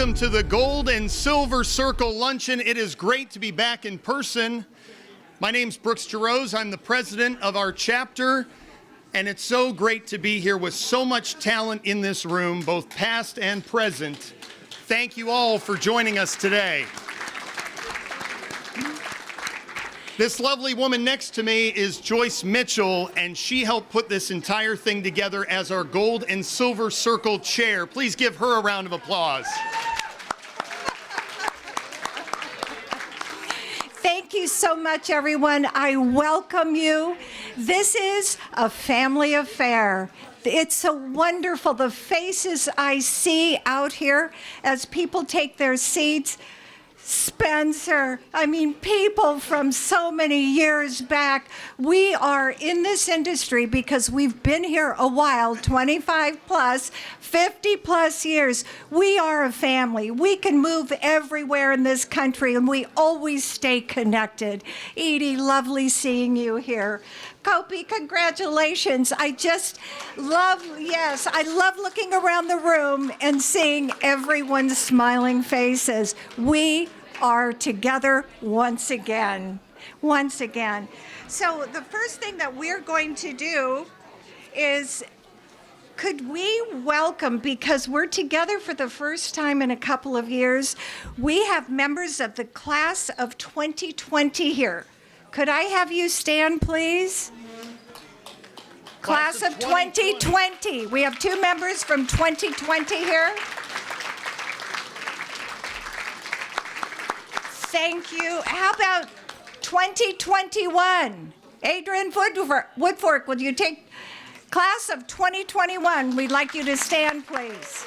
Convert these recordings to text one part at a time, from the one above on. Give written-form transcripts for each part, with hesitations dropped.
Welcome to the Gold and Silver Circle Luncheon. It is great to be back in person. My name's Brooks Jarose. I'm the president of our chapter, and it's so great to be here with so much talent in this room, both past and present. Thank you all for joining us today. This lovely woman next to me is Joyce Mitchell, and she helped put this entire thing together as our Gold and Silver Circle chair. Please give her a round of applause. Thank you so much, everyone. I welcome you. This is a family affair. It's so wonderful, the faces I see out here as people take their seats. Spencer, people from so many years back. We are in this industry because we've been here a while, 25 plus, 50 plus years. We are a family. We can move everywhere in this country, and we always stay connected. Edie, lovely seeing you here. Kopi, congratulations. I love looking around the room and seeing everyone's smiling faces. We are together once again. So the first thing that we're going to do is, could we welcome, because we're together for the first time in a couple of years, we have members of the class of 2020 here. Could I have you stand, please? Class of 2020. We have two members from 2020 here. Thank you. How about 2021? Adrian Woodfork, would you take class of 2021? We'd like you to stand, please.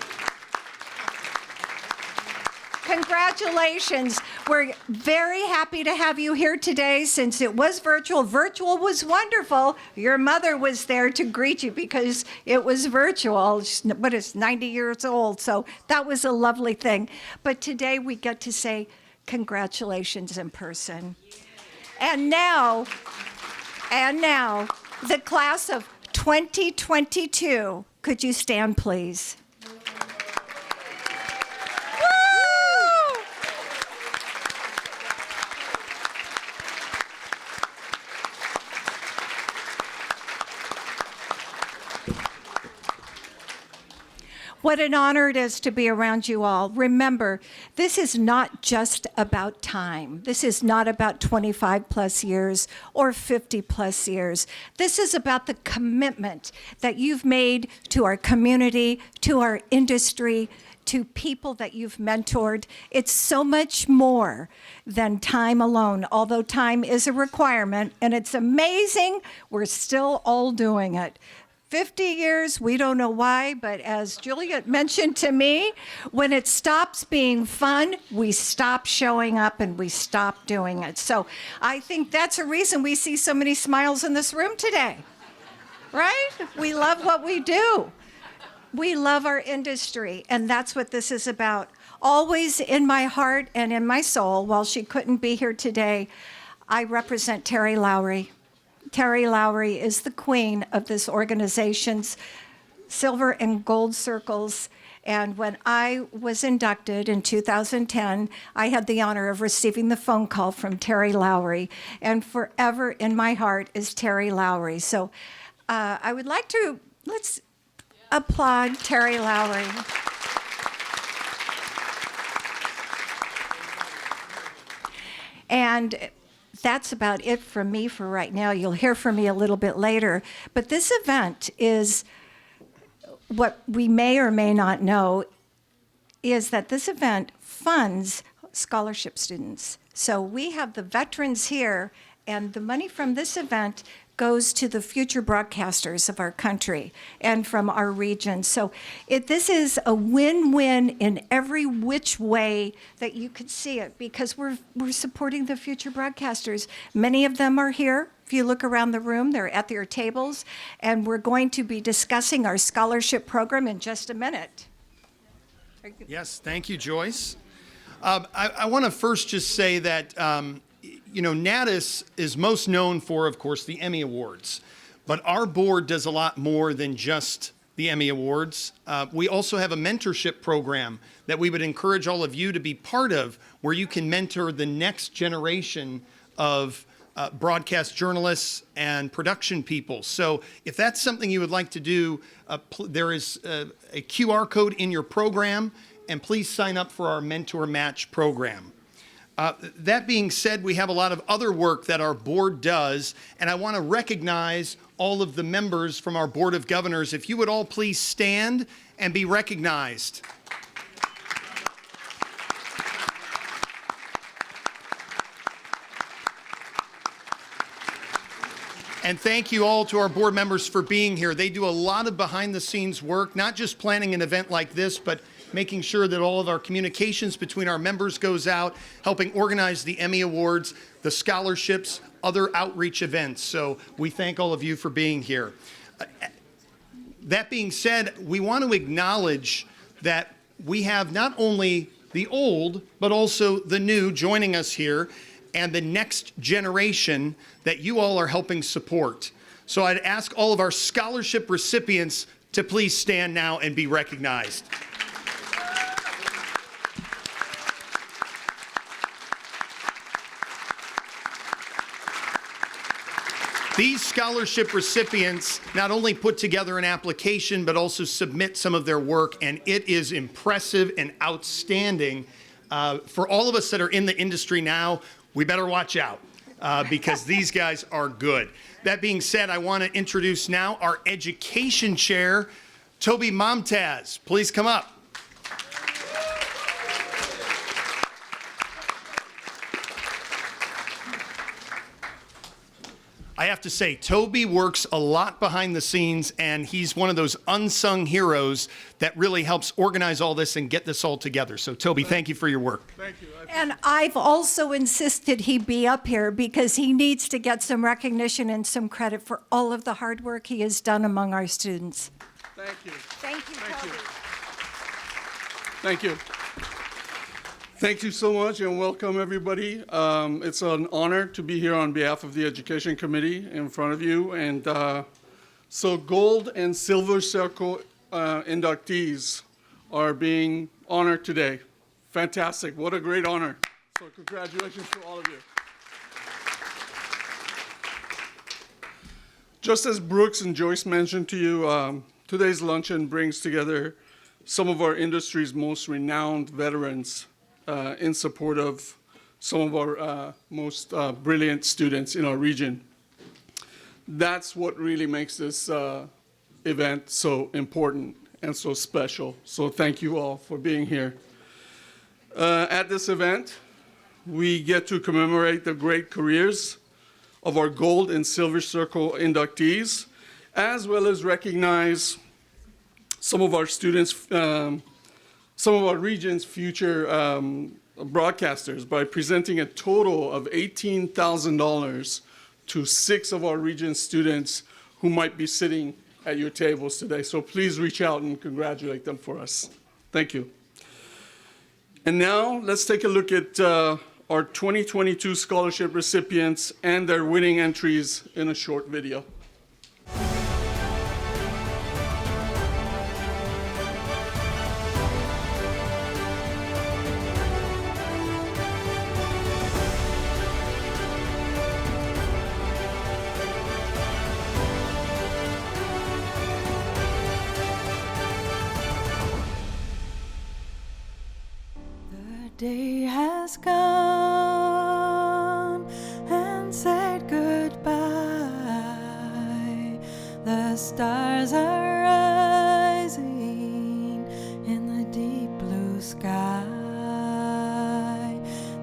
Congratulations. We're very happy to have you here today since it was virtual. Virtual was wonderful. Your mother was there to greet you because it was virtual, but it's 90 years old, so that was a lovely thing. But today we get to say congratulations in person. And now, the class of 2022. Could you stand, please? What an honor it is to be around you all. Remember, this is not just about time. This is not about 25 plus years or 50 plus years. This is about the commitment that you've made to our community, to our industry, to people that you've mentored. It's so much more than time alone, although time is a requirement, and it's amazing we're still all doing it. 50 years, we don't know why, but as Juliet mentioned to me, when it stops being fun, we stop showing up and we stop doing it. So I think that's a reason we see so many smiles in this room today, right? We love what we do. We love our industry, and that's what this is about. Always in my heart and in my soul, while she couldn't be here today, I represent Terry Lowry. Terry Lowry is the queen of this organization's silver and gold circles. And when I was inducted in 2010, I had the honor of receiving the phone call from Terry Lowry. And forever in my heart is Terry Lowry. So I would like to, let's applaud Terry Lowry. And that's about it from me for right now. You'll hear from me a little bit later. But this event is, what we may or may not know, is that this event funds scholarship students. So we have the veterans here, and the money from this event goes to the future broadcasters of our country and from our region. So this is a win-win in every which way that you could see it, because we're supporting the future broadcasters. Many of them are here. If you look around the room, they're at their tables, and we're going to be discussing our scholarship program in just a minute. Yes, thank you, Joyce. I want to first just say that Natus is most known for, of course, the Emmy Awards. But our board does a lot more than just the Emmy Awards. We also have a mentorship program that we would encourage all of you to be part of, where you can mentor the next generation of broadcast journalists and production people. So if that's something you would like to do, there is a QR code in your program, and please sign up for our Mentor Match program. That being said, we have a lot of other work that our board does, and I want to recognize all of the members from our Board of Governors. If you would all please stand and be recognized. And thank you all to our board members for being here. They do a lot of behind-the-scenes work, not just planning an event like this, but making sure that all of our communications between our members goes out, helping organize the Emmy Awards, the scholarships, other outreach events. So we thank all of you for being here. That being said, we want to acknowledge that we have not only the old, but also the new joining us here, and the next generation that you all are helping support. So I'd ask all of our scholarship recipients to please stand now and be recognized. These scholarship recipients not only put together an application, but also submit some of their work, and it is impressive and outstanding. For all of us that are in the industry now, we better watch out because these guys are good. That being said, I want to introduce now our education chair, Toby Momtaz. Please come up. I have to say, Toby works a lot behind the scenes, and he's one of those unsung heroes that really helps organize all this and get this all together. So, Toby, thank you for your work. Thank you. And I've also insisted he be up here because he needs to get some recognition and some credit for all of the hard work he has done among our students. Thank you. Thank you, Toby. Thank you. Thank you so much, and welcome everybody. It's an honor to be here on behalf of the Education Committee in front of you. And so Gold and Silver Circle inductees are being honored today. Fantastic. What a great honor. So congratulations to all of you. Just as Brooks and Joyce mentioned to you, today's luncheon brings together some of our industry's most renowned veterans in support of some of our most brilliant students in our region. That's what really makes this event so important and so special. So thank you all for being here. At this event, we get to commemorate the great careers of our Gold and Silver Circle inductees, as well as recognize some of our students, some of our region's future broadcasters by presenting a total of $18,000 to 6 of our region's students who might be sitting at your tables today. So please reach out and congratulate them for us. Thank you. And now let's take a look at our 2022 scholarship recipients and their winning entries in a short video. Day has gone and said goodbye. The stars are rising in the deep blue sky.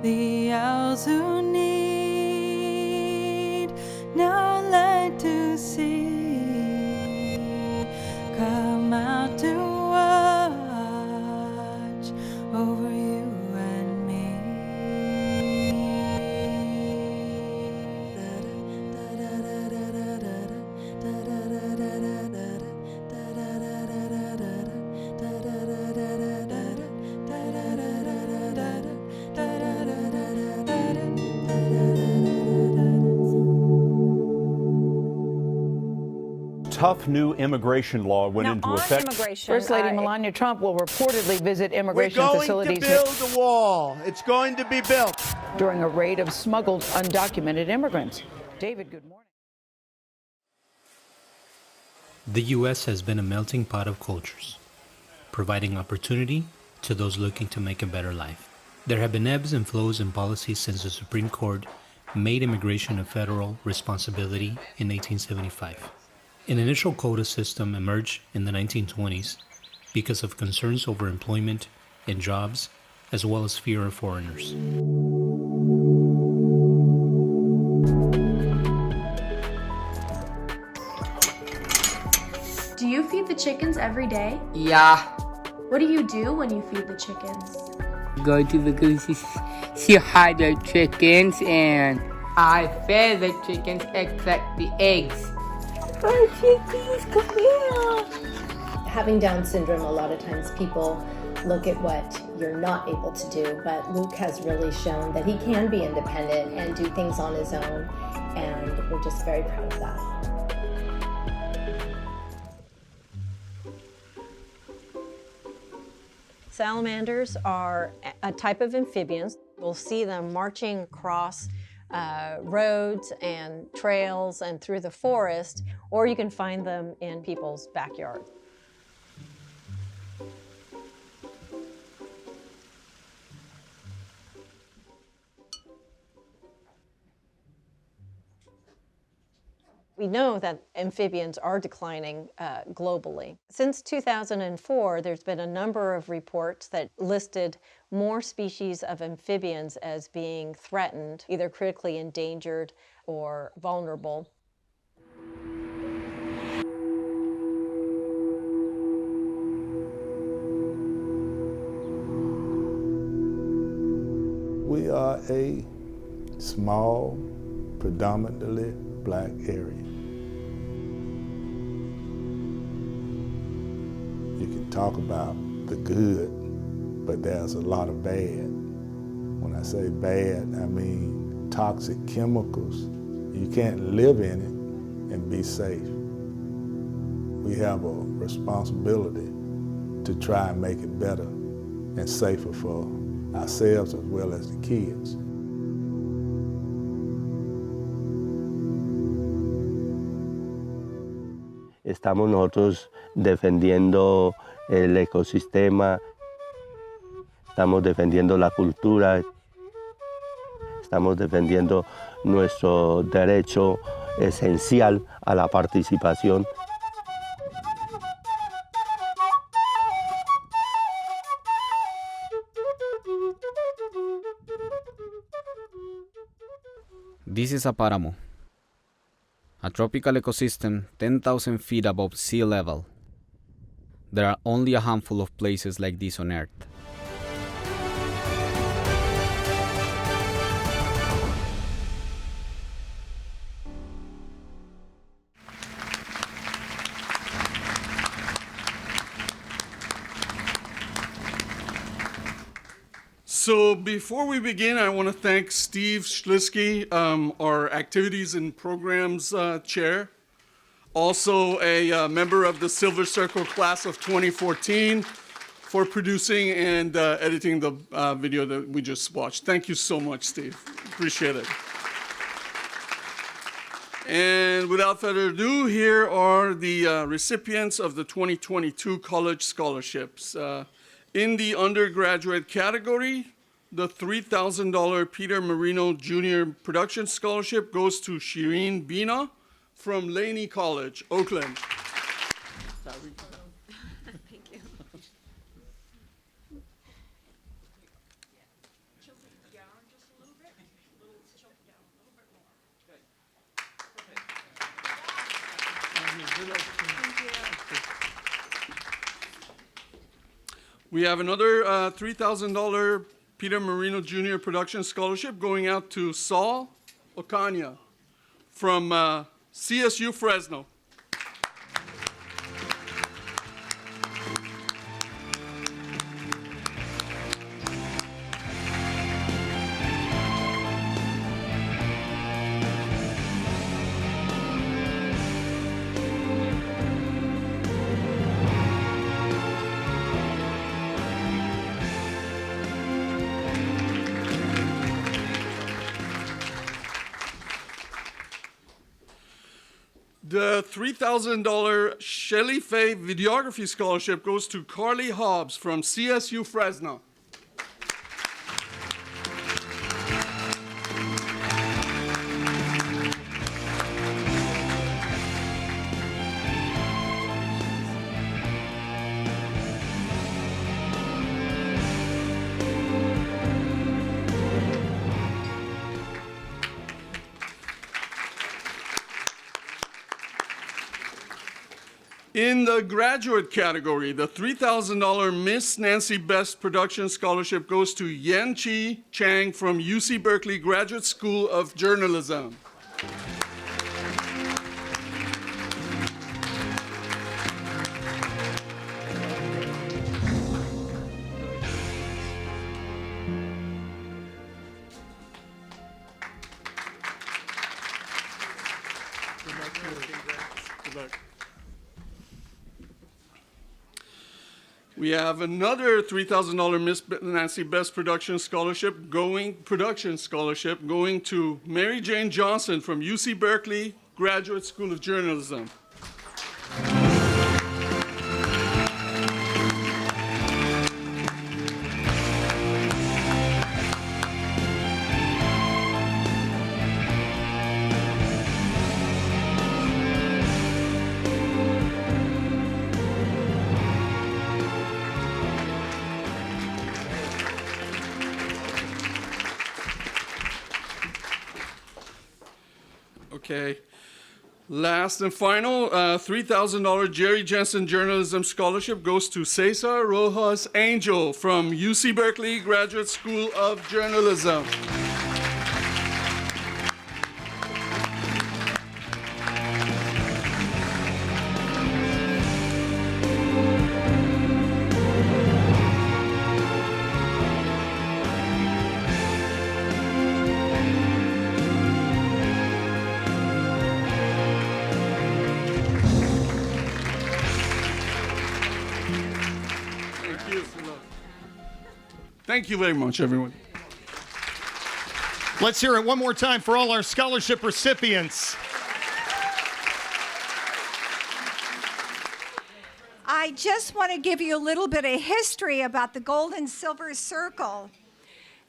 The owls who need no light to see come out to watch over you. tough new immigration law went Now, into on effect. immigration, First Lady Melania Trump will reportedly visit immigration We're going facilities to build a wall. It's going to be built. during a raid of smuggled undocumented immigrants. David, good morning. The U.S. has been a melting pot of cultures, providing opportunity to those looking to make a better life. There have been ebbs and flows in policy since the Supreme Court made immigration a federal responsibility in 1875. An initial quota system emerged in the 1920s because of concerns over employment and jobs, as well as fear of foreigners. Do you feed the chickens every day? Yeah. What do you do when you feed the chickens? Go to the goosey, she hide the chickens, and I fed the chickens except the eggs. Oh, chickies, come here. Having Down syndrome, a lot of times people look at what you're not able to do, but Luke has really shown that he can be independent and do things on his own, and we're just very proud of that. Salamanders are a type of amphibians. We'll see them marching across roads and trails and through the forest, or you can find them in people's backyards. We know that amphibians are declining globally. Since 2004, there's been a number of reports that listed more species of amphibians as being threatened, either critically endangered or vulnerable. We are a small, predominantly black area. You can talk about the good, but there's a lot of bad. When I say bad, I mean toxic chemicals. You can't live in it and be safe. We have a responsibility to try and make it better and safer for ourselves as well as the kids. Estamos nosotros defendiendo el ecosistema, estamos defendiendo la cultura, estamos defendiendo nuestro derecho esencial a la participación. This is a páramo, a tropical ecosystem 10,000 feet above sea level. There are only a handful of places like this on Earth. So before we begin, I want to thank Steve Schlisky, our Activities and Programs Chair, also a member of the Silver Circle class of 2014, for producing and editing the video that we just watched. Thank you so much, Steve. Appreciate it. And without further ado, here are the recipients of the 2022 college scholarships. In the undergraduate category, the $3,000 Peter Marino Jr. Production Scholarship goes to Shireen Bina from Laney College, Oakland. Thank you. We have another $3,000 Peter Marino Jr. Production Scholarship going out to Saul Ocaña from CSU Fresno. The $3,000 Shelley Faye Videography Scholarship goes to Carly Hobbs from CSU Fresno. In the graduate category, the $3,000 Miss Nancy Best Production Scholarship goes to Yan-Chi Chang from UC Berkeley Graduate School of Journalism. Good luck. We have another $3,000 Miss Nancy Best Production Scholarship going to Mary Jane Johnson from UC Berkeley Graduate School of Journalism. Okay. Last and final, $3,000 Jerry Jensen Journalism Scholarship goes to Cesar Rojas Angel from UC Berkeley Graduate School of Journalism. Thank you very much, everyone. Let's hear it one more time for all our scholarship recipients. I just want to give you a little bit of history about the Gold and Silver Circle.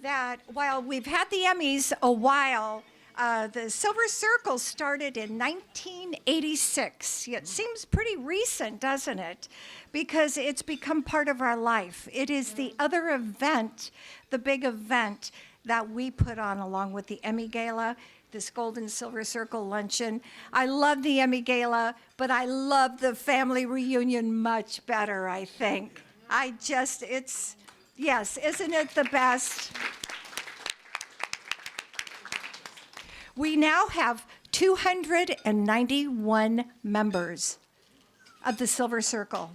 That while we've had the Emmys a while, the Silver Circle started in 1986. It seems pretty recent, doesn't it? Because it's become part of our life. It is the other event, the big event that we put on along with the Emmy Gala, this Gold and Silver Circle luncheon. I love the Emmy Gala, but I love the family reunion much better, I think. Yes, isn't it the best? We now have 291 members of the Silver Circle.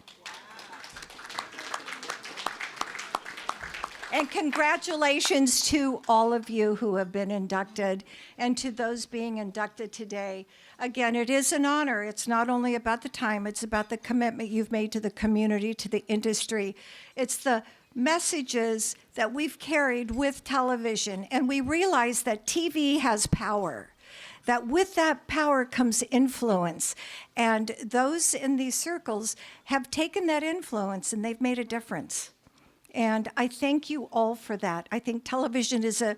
And congratulations to all of you who have been inducted and to those being inducted today. Again, it is an honor. It's not only about the time, it's about the commitment you've made to the community, to the industry. It's the messages that we've carried with television, and we realize that TV has power, that with that power comes influence, and those in these circles have taken that influence and they've made a difference. And I thank you all for that. I think television is an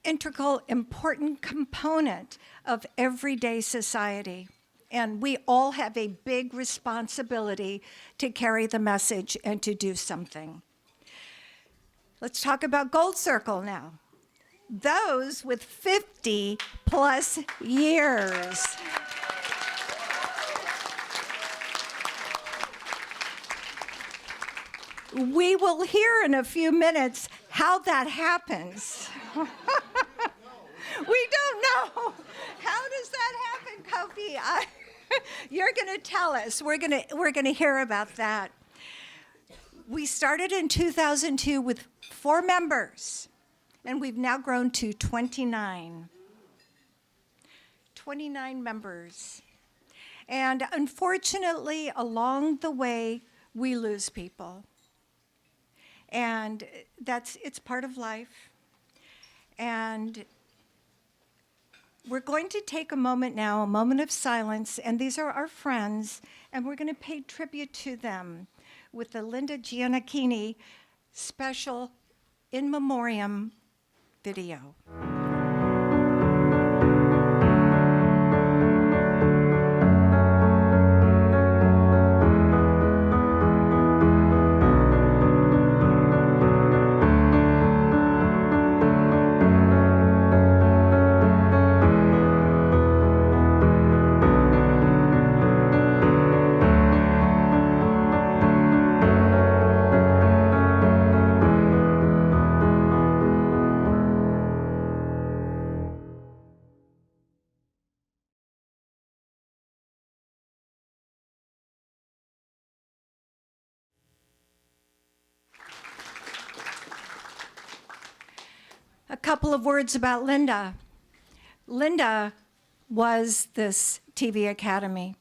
integral, important component of everyday society. And we all have a big responsibility to carry the message and to do something. Let's talk about Gold Circle now. Those with 50 plus years. We will hear in a few minutes how that happens. We don't know. How does that happen, Kofi? You're going to tell us. We're going to hear about that. We started in 2002 with 4 members, and we've now grown to 29. 29 members. And unfortunately, along the way, we lose people. And it's part of life. And we're going to take a moment now, a moment of silence, and these are our friends, and we're going to pay tribute to them with the Linda G&Sc special in memoriam video. A couple of words about Linda. Linda was this TV Academy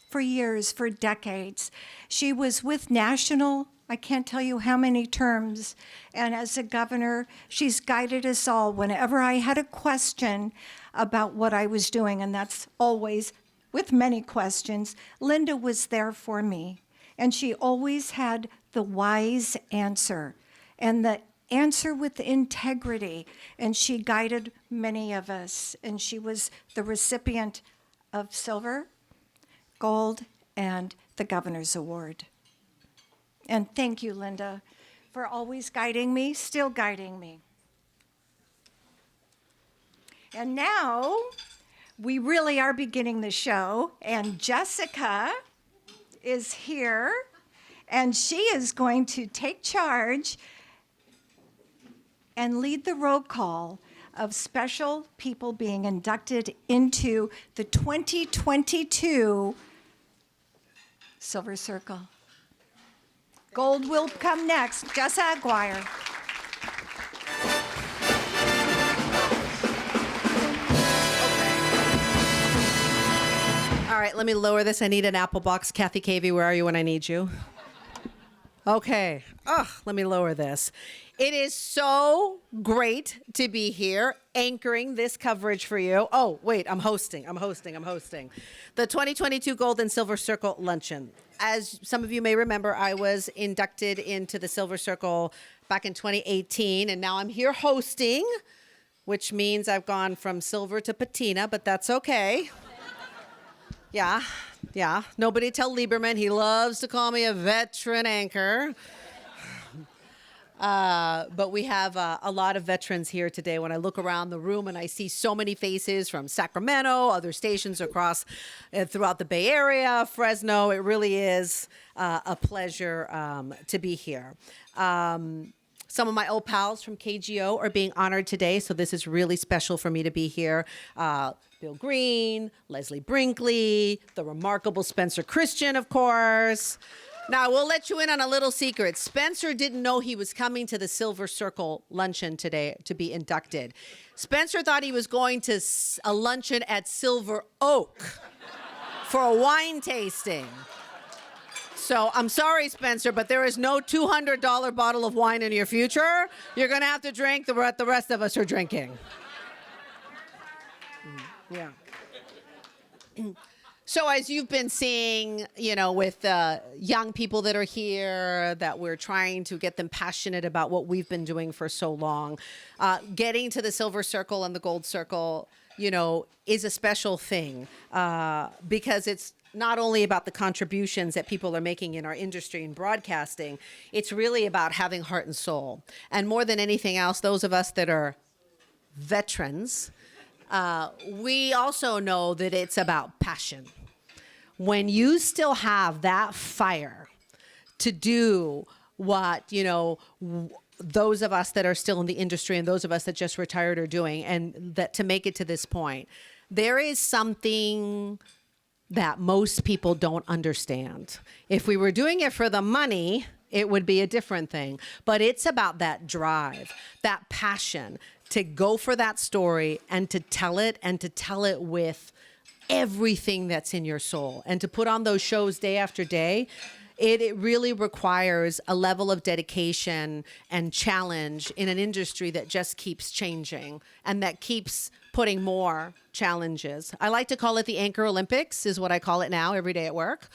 for years, for decades. She was with National, I can't tell you how many terms, and as a governor, she's guided us all whenever I had a question about what I was doing, and that's always with many questions. Linda was there for me, and she always had the wise answer, and the answer with integrity, and she guided many of us, and she was the recipient of silver, gold, and the Governor's Award. And thank you, Linda, for always guiding me, still guiding me. And now, we really are beginning the show, and Jessica is here, and she is going to take charge and lead the roll call of special people being inducted into the 2022 Silver Circle. Gold will come next. Jessa Aguirre. All right, let me lower this. I need an apple box. Kathy Cavey, where are you when I need you? Okay. Let me lower this. It is so great to be here anchoring this coverage for you. Oh, wait, I'm hosting. The 2022 Gold and Silver Circle Luncheon. As some of you may remember, I was inducted into the Silver Circle back in 2018, and now I'm here hosting, which means I've gone from silver to patina, but that's okay. Yeah. Nobody tell Lieberman. He loves to call me a veteran anchor. But we have a lot of veterans here today. When I look around the room and I see so many faces from Sacramento, other stations across throughout the Bay Area, Fresno, it really is a pleasure to be here. Some of my old pals from KGO are being honored today, so this is really special for me to be here. Bill Green, Leslie Brinkley, the remarkable Spencer Christian, of course. Now, we'll let you in on a little secret. Spencer didn't know he was coming to the Silver Circle luncheon today to be inducted. Spencer thought he was going to a luncheon at Silver Oak for a wine tasting. So I'm sorry, Spencer, but there is no $200 bottle of wine in your future. You're going to have to drink what the rest of us are drinking. Yeah. So as you've been seeing, with young people that are here, that we're trying to get them passionate about what we've been doing for so long, getting to the Silver Circle and the Gold Circle, is a special thing because it's not only about the contributions that people are making in our industry and broadcasting, it's really about having heart and soul. And more than anything else, those of us that are veterans, we also know that it's about passion. When you still have that fire to do what, those of us that are still in the industry and those of us that just retired are doing, and that to make it to this point, there is something that most people don't understand. If we were doing it for the money, it would be a different thing. But it's about that drive, that passion to go for that story and to tell it with everything that's in your soul, and to put on those shows day after day it really requires a level of dedication and challenge in an industry that just keeps changing and that keeps putting more challenges. I like to call it the Anchor Olympics, is what I call it now every day at work.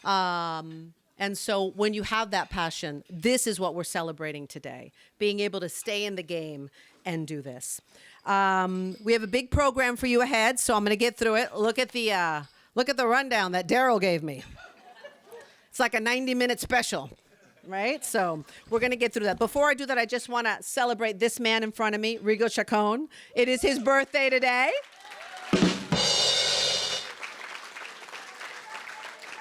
And so when you have that passion, this is what we're celebrating today, being able to stay in the game and do this. We have a big program for you ahead, so I'm going to get through it. Look at the rundown that Daryl gave me. It's like a 90-minute special, right? So we're going to get through that. Before I do that, I just want to celebrate this man in front of me, Rigo Chacon. It is his birthday today.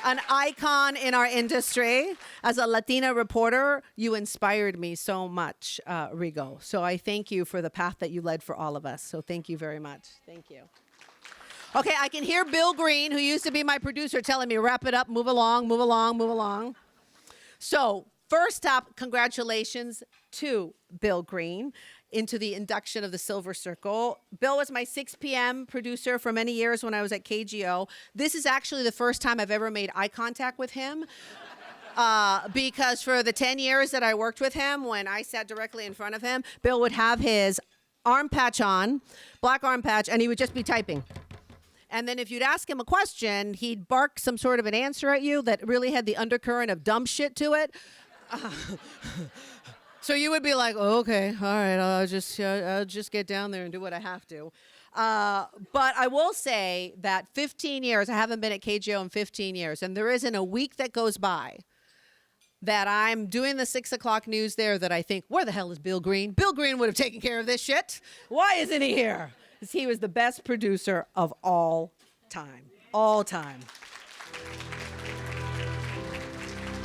An icon in our industry. As a Latina reporter, you inspired me so much, Rigo. So I thank you for the path that you led for all of us. So thank you very much. Thank you. Okay, I can hear Bill Green, who used to be my producer, telling me, wrap it up, move along, move along, move along. So first up, congratulations to Bill Green into the induction of the Silver Circle. Bill was my 6 p.m. producer for many years when I was at KGO. This is actually the first time I've ever made eye contact with him. Because for the 10 years that I worked with him, when I sat directly in front of him, Bill would have his arm patch on, black arm patch, and he would just be typing. And then if you'd ask him a question, he'd bark some sort of an answer at you that really had the undercurrent of dumb shit to it. So you would be like, oh, okay, all right, I'll just get down there and do what I have to. But I will say that 15 years, I haven't been at KGO in 15 years, and there isn't a week that goes by that I'm doing the 6 o'clock news there that I think, where the hell is Bill Green? Bill Green would have taken care of this shit. Why isn't he here? Because he was the best producer of all time. All time.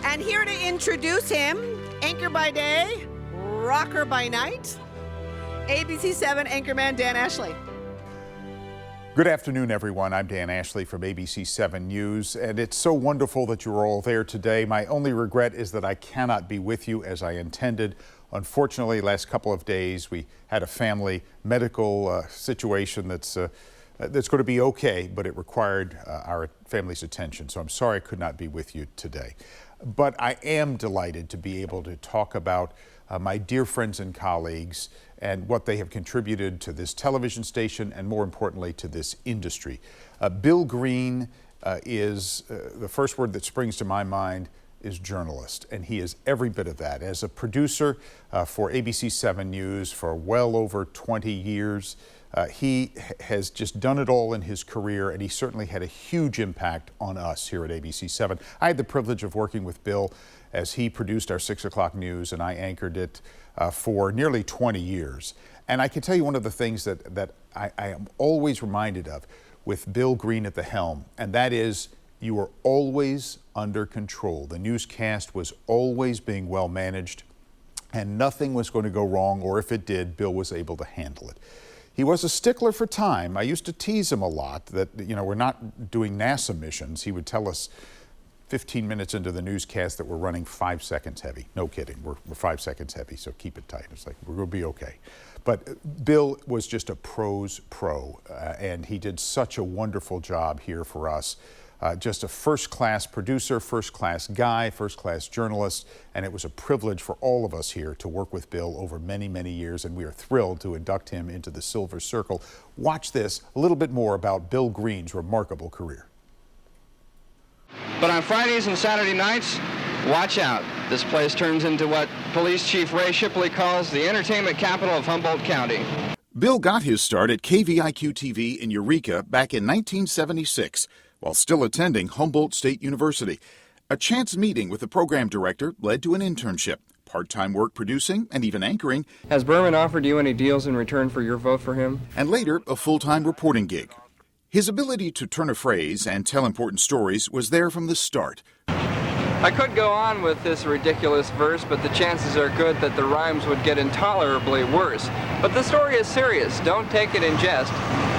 And here to introduce him, anchor by day, rocker by night, ABC 7 anchorman Dan Ashley. Good afternoon, everyone. I'm Dan Ashley from ABC 7 News, and it's so wonderful that you're all there today. My only regret is that I cannot be with you as I intended. Unfortunately, last couple of days, we had a family medical situation that's going to be okay, but it required our family's attention. So I'm sorry I could not be with you today. But I am delighted to be able to talk about my dear friends and colleagues and what they have contributed to this television station and, more importantly, to this industry. Bill Green is, the first word that springs to my mind is journalist, and he is every bit of that. As a producer for ABC 7 News for well over 20 years, he has just done it all in his career, and he certainly had a huge impact on us here at ABC 7. I had the privilege of working with Bill as he produced our 6 o'clock news, and I anchored it for nearly 20 years. And I can tell you one of the things that I am always reminded of with Bill Green at the helm, and that is you were always under control. The newscast was always being well managed, and nothing was going to go wrong, or if it did, Bill was able to handle it. He was a stickler for time. I used to tease him a lot that, you know, we're not doing NASA missions. He would tell us 15 minutes into the newscast that we're running 5 seconds heavy. No kidding, we're 5 seconds heavy, so keep it tight. It's like, we're going to be okay. But Bill was just a pro's pro, and he did such a wonderful job here for us. Just a first-class producer, first-class guy, first-class journalist, and it was a privilege for all of us here to work with Bill over many, many years, and we are thrilled to induct him into the Silver Circle. Watch this, a little bit more about Bill Green's remarkable career. But on Fridays and Saturday nights, watch out. This place turns into what Police Chief Ray Shipley calls the entertainment capital of Humboldt County. Bill got his start at KVIQ-TV in Eureka back in 1976. While still attending Humboldt State University. A chance meeting with the program director led to an internship, part-time work producing, and even anchoring. Has Berman offered you any deals in return for your vote for him? And later, a full-time reporting gig. His ability to turn a phrase and tell important stories was there from the start. I could go on with this ridiculous verse, but the chances are good that the rhymes would get intolerably worse. But the story is serious. Don't take it in jest.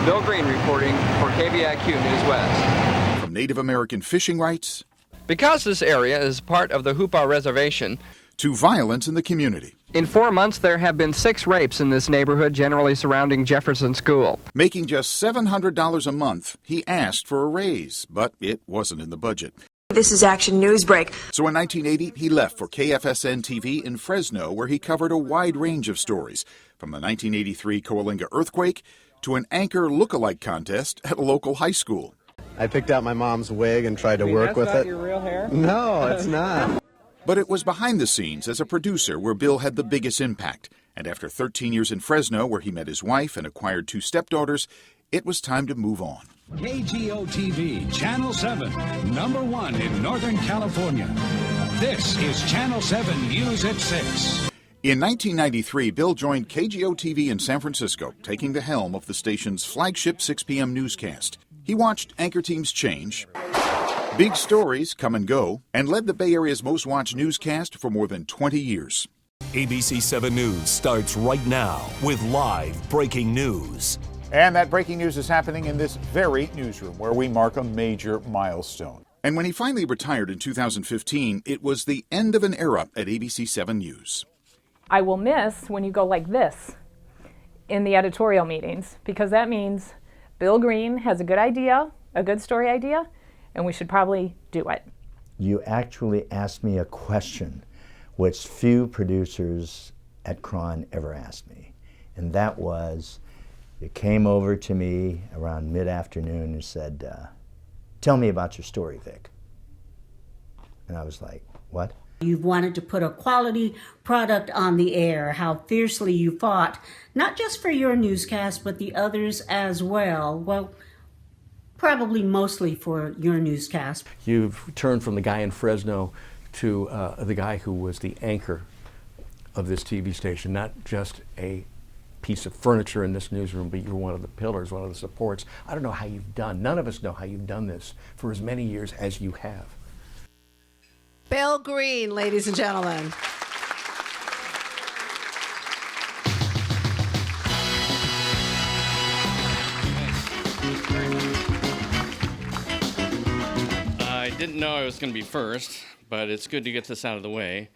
Bill Green reporting for KVIQ News West. From Native American fishing rights, because this area is part of the Hoopa Reservation, to violence in the community. In 4 months, there have been 6 rapes in this neighborhood, generally surrounding Jefferson School. Making just $700 a month, he asked for a raise, but it wasn't in the budget. This is Action Newsbreak. So in 1980, he left for KFSN TV in Fresno, where he covered a wide range of stories, from the 1983 Coalinga earthquake to an anchor look-alike contest at a local high school. I picked out my mom's wig and tried to work with it. That's not your real hair? No, it's not. But it was behind the scenes as a producer where Bill had the biggest impact. And after 13 years in Fresno, where he met his wife and acquired 2 stepdaughters, it was time to move on. KGO-TV, Channel 7, #1 in Northern California. This is Channel 7 News at 6. In 1993, Bill joined KGO-TV in San Francisco, taking the helm of the station's flagship 6 p.m. newscast. He watched anchor teams change, big stories come and go, and led the Bay Area's most watched newscast for more than 20 years. ABC 7 News starts right now with live breaking news. And that breaking news is happening in this very newsroom where we mark a major milestone. And when he finally retired in 2015, it was the end of an era at ABC 7 News. I will miss when you go like this in the editorial meetings, because that means Bill Green has a good idea, a good story idea, and we should probably do it. You actually asked me a question which few producers at Cron ever asked me, and that was, you came over to me around mid-afternoon and said, tell me about your story, Vic. And I was like, what? You've wanted to put a quality product on the air, how fiercely you fought, not just for your newscast, but the others as well. Well, probably mostly for your newscast. You've turned from the guy in Fresno to the guy who was the anchor of this TV station, not just a piece of furniture in this newsroom, but you're one of the pillars, one of the supports. I don't know how you've done, none of us know how you've done this for as many years as you have. Bill Green, ladies and gentlemen. I didn't know I was going to be first, but it's good to get this out of the way.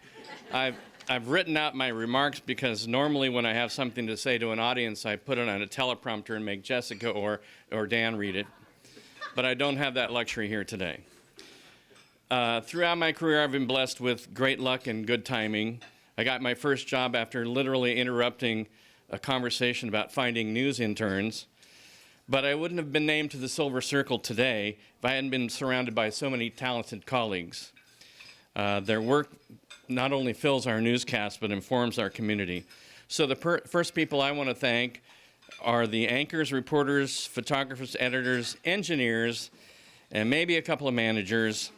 I've written out my remarks because normally when I have something to say to an audience, I put it on a teleprompter and make Jessica or Dan read it. But I don't have that luxury here today. Throughout my career, I've been blessed with great luck and good timing. I got my first job after literally interrupting a conversation about finding news interns. But I wouldn't have been named to the Silver Circle today if I hadn't been surrounded by so many talented colleagues. Their work not only fills our newscast, but informs our community. So the first people I want to thank are the anchors, reporters, photographers, editors, engineers, and maybe a couple of managers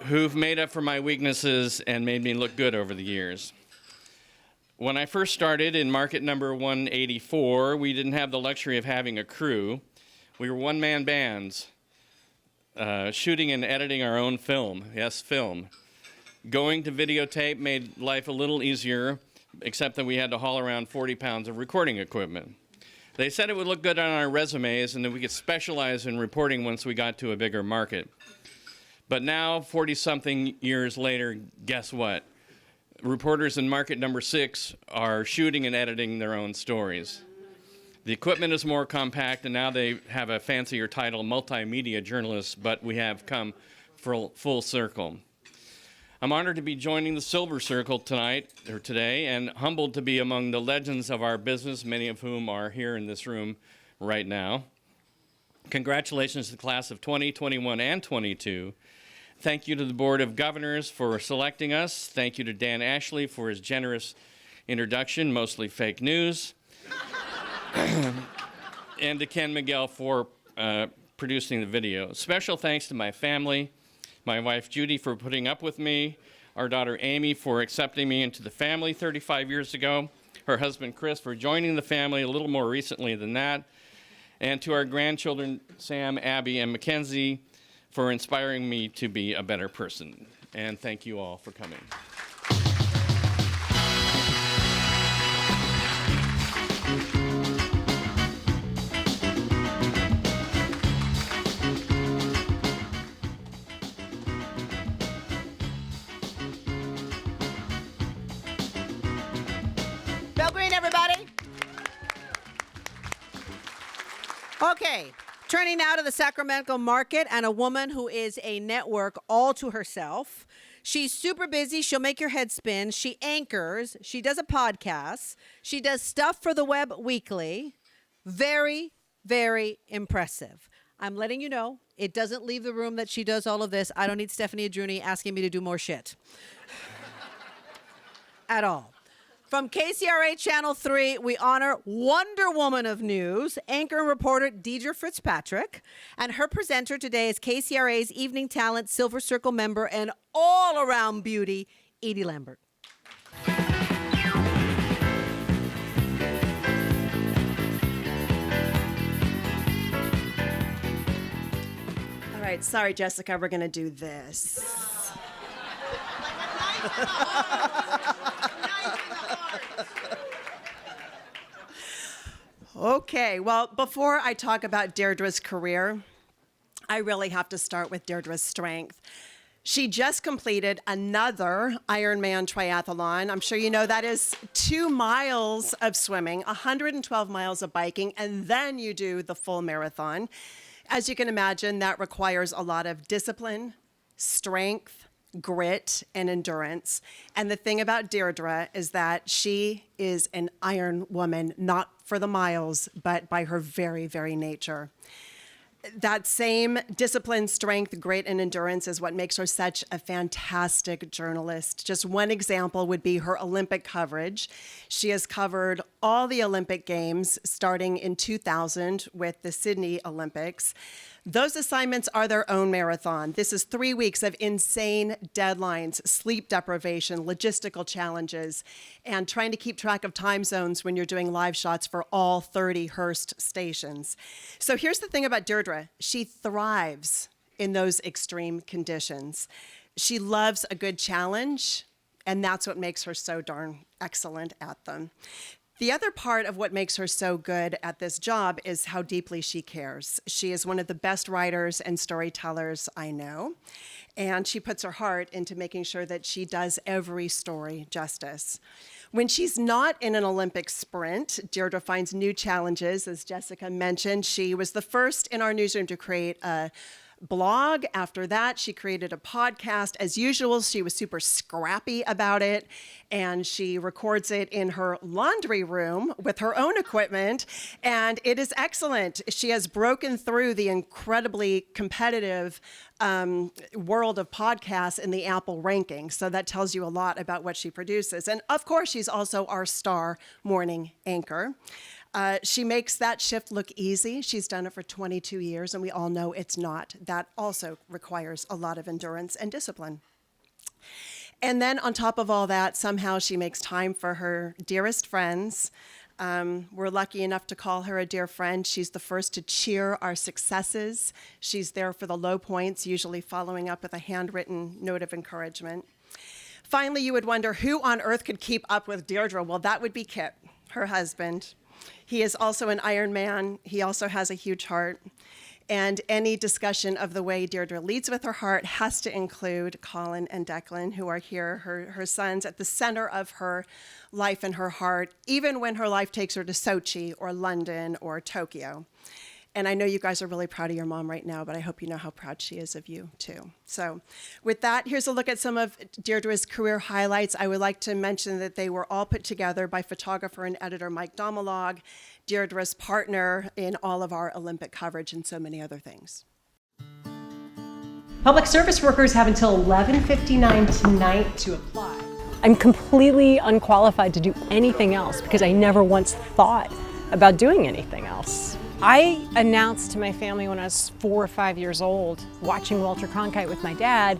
who've made up for my weaknesses and made me look good over the years. When I first started in market number 184, we didn't have the luxury of having a crew. We were one-man bands, shooting and editing our own film. Yes, film. Going to videotape made life a little easier, except that we had to haul around 40 pounds of recording equipment. They said it would look good on our resumes and that we could specialize in reporting once we got to a bigger market. But now, 40-something years later, guess what? Reporters in market number 6 are shooting and editing their own stories. The equipment is more compact, and now they have a fancier title, multimedia journalists, but we have come full circle. I'm honored to be joining the Silver Circle today, and humbled to be among the legends of our business, many of whom are here in this room right now. Congratulations to the class of 20, 21, and 22. Thank you to the Board of Governors for selecting us. Thank you to Dan Ashley for his generous introduction, mostly fake news. And to Ken Miguel for producing the video. Special thanks to my family, my wife Judy for putting up with me, our daughter Amy for accepting me into the family 35 years ago, her husband Chris for joining the family a little more recently than that, and to our grandchildren Sam, Abby, and Mackenzie for inspiring me to be a better person. And thank you all for coming. Bill Green, everybody. Okay, Turning now to the Sacramento market and a woman who is a network all to herself. She's super busy. She'll make your head spin. She anchors. She does a podcast. She does stuff for the Web Weekly. Very, very impressive. I'm letting you know, it doesn't leave the room that she does all of this. I don't need Stephanie Adjuni asking me to do more shit. At all. From KCRA Channel 3, we honor Wonder Woman of News, anchor and reporter Deidre Fitzpatrick. And her presenter today is KCRA's Evening Talent Silver Circle member and all-around beauty, Edie Lambert. All right, sorry, Jessica, we're going to do this. Okay, well, before I talk about Deirdre's career, I really have to start with Deirdre's strength. She just completed another Ironman triathlon. I'm sure you know that is 2 miles of swimming, 112 miles of biking, and then you do the full marathon. As you can imagine, that requires a lot of discipline, strength, grit, and endurance. And the thing about Deirdre is that she is an iron woman, not for the miles, but by her very, very nature. That same discipline, strength, grit, and endurance is what makes her such a fantastic journalist. Just one example would be her Olympic coverage. She has covered all the Olympic Games starting in 2000 with the Sydney Olympics. Those assignments are their own marathon. This is 3 weeks of insane deadlines, sleep deprivation, logistical challenges, and trying to keep track of time zones when you're doing live shots for all 30 Hearst stations. So here's the thing about Deirdre. She thrives in those extreme conditions. She loves a good challenge, and that's what makes her so darn excellent at them. The other part of what makes her so good at this job is how deeply she cares. She is one of the best writers and storytellers I know, and she puts her heart into making sure that she does every story justice. When she's not in an Olympic sprint, Deirdre finds new challenges. As Jessica mentioned, she was the first in our newsroom to create a blog. After that, she created a podcast. As usual, she was super scrappy about it, and she records it in her laundry room with her own equipment, and it is excellent. She has broken through the incredibly competitive world of podcasts in the Apple ranking, so that tells you a lot about what she produces. And of course, she's also our star morning anchor. She makes that shift look easy. She's done it for 22 years, and we all know it's not. That also requires a lot of endurance and discipline. And then on top of all that, somehow she makes time for her dearest friends. We're lucky enough to call her a dear friend. She's the first to cheer our successes. She's there for the low points, usually following up with a handwritten note of encouragement. Finally, you would wonder who on earth could keep up with Deirdre? Well, that would be Kit, her husband. He is also an Iron Man. He also has a huge heart. And any discussion of the way Deirdre leads with her heart has to include Colin and Declan, who are here, her sons, at the center of her life and her heart, even when her life takes her to Sochi or London or Tokyo. And I know you guys are really proud of your mom right now, but I hope you know how proud she is of you, too. So with that, here's a look at some of Deirdre's career highlights. I would like to mention that they were all put together by photographer and editor Mike Domalog, Deirdre's partner in all of our Olympic coverage and so many other things. Public service workers have until 11:59 tonight to apply. I'm completely unqualified to do anything else because I never once thought about doing anything else. I announced to my family when I was 4 or 5 years old, watching Walter Cronkite with my dad,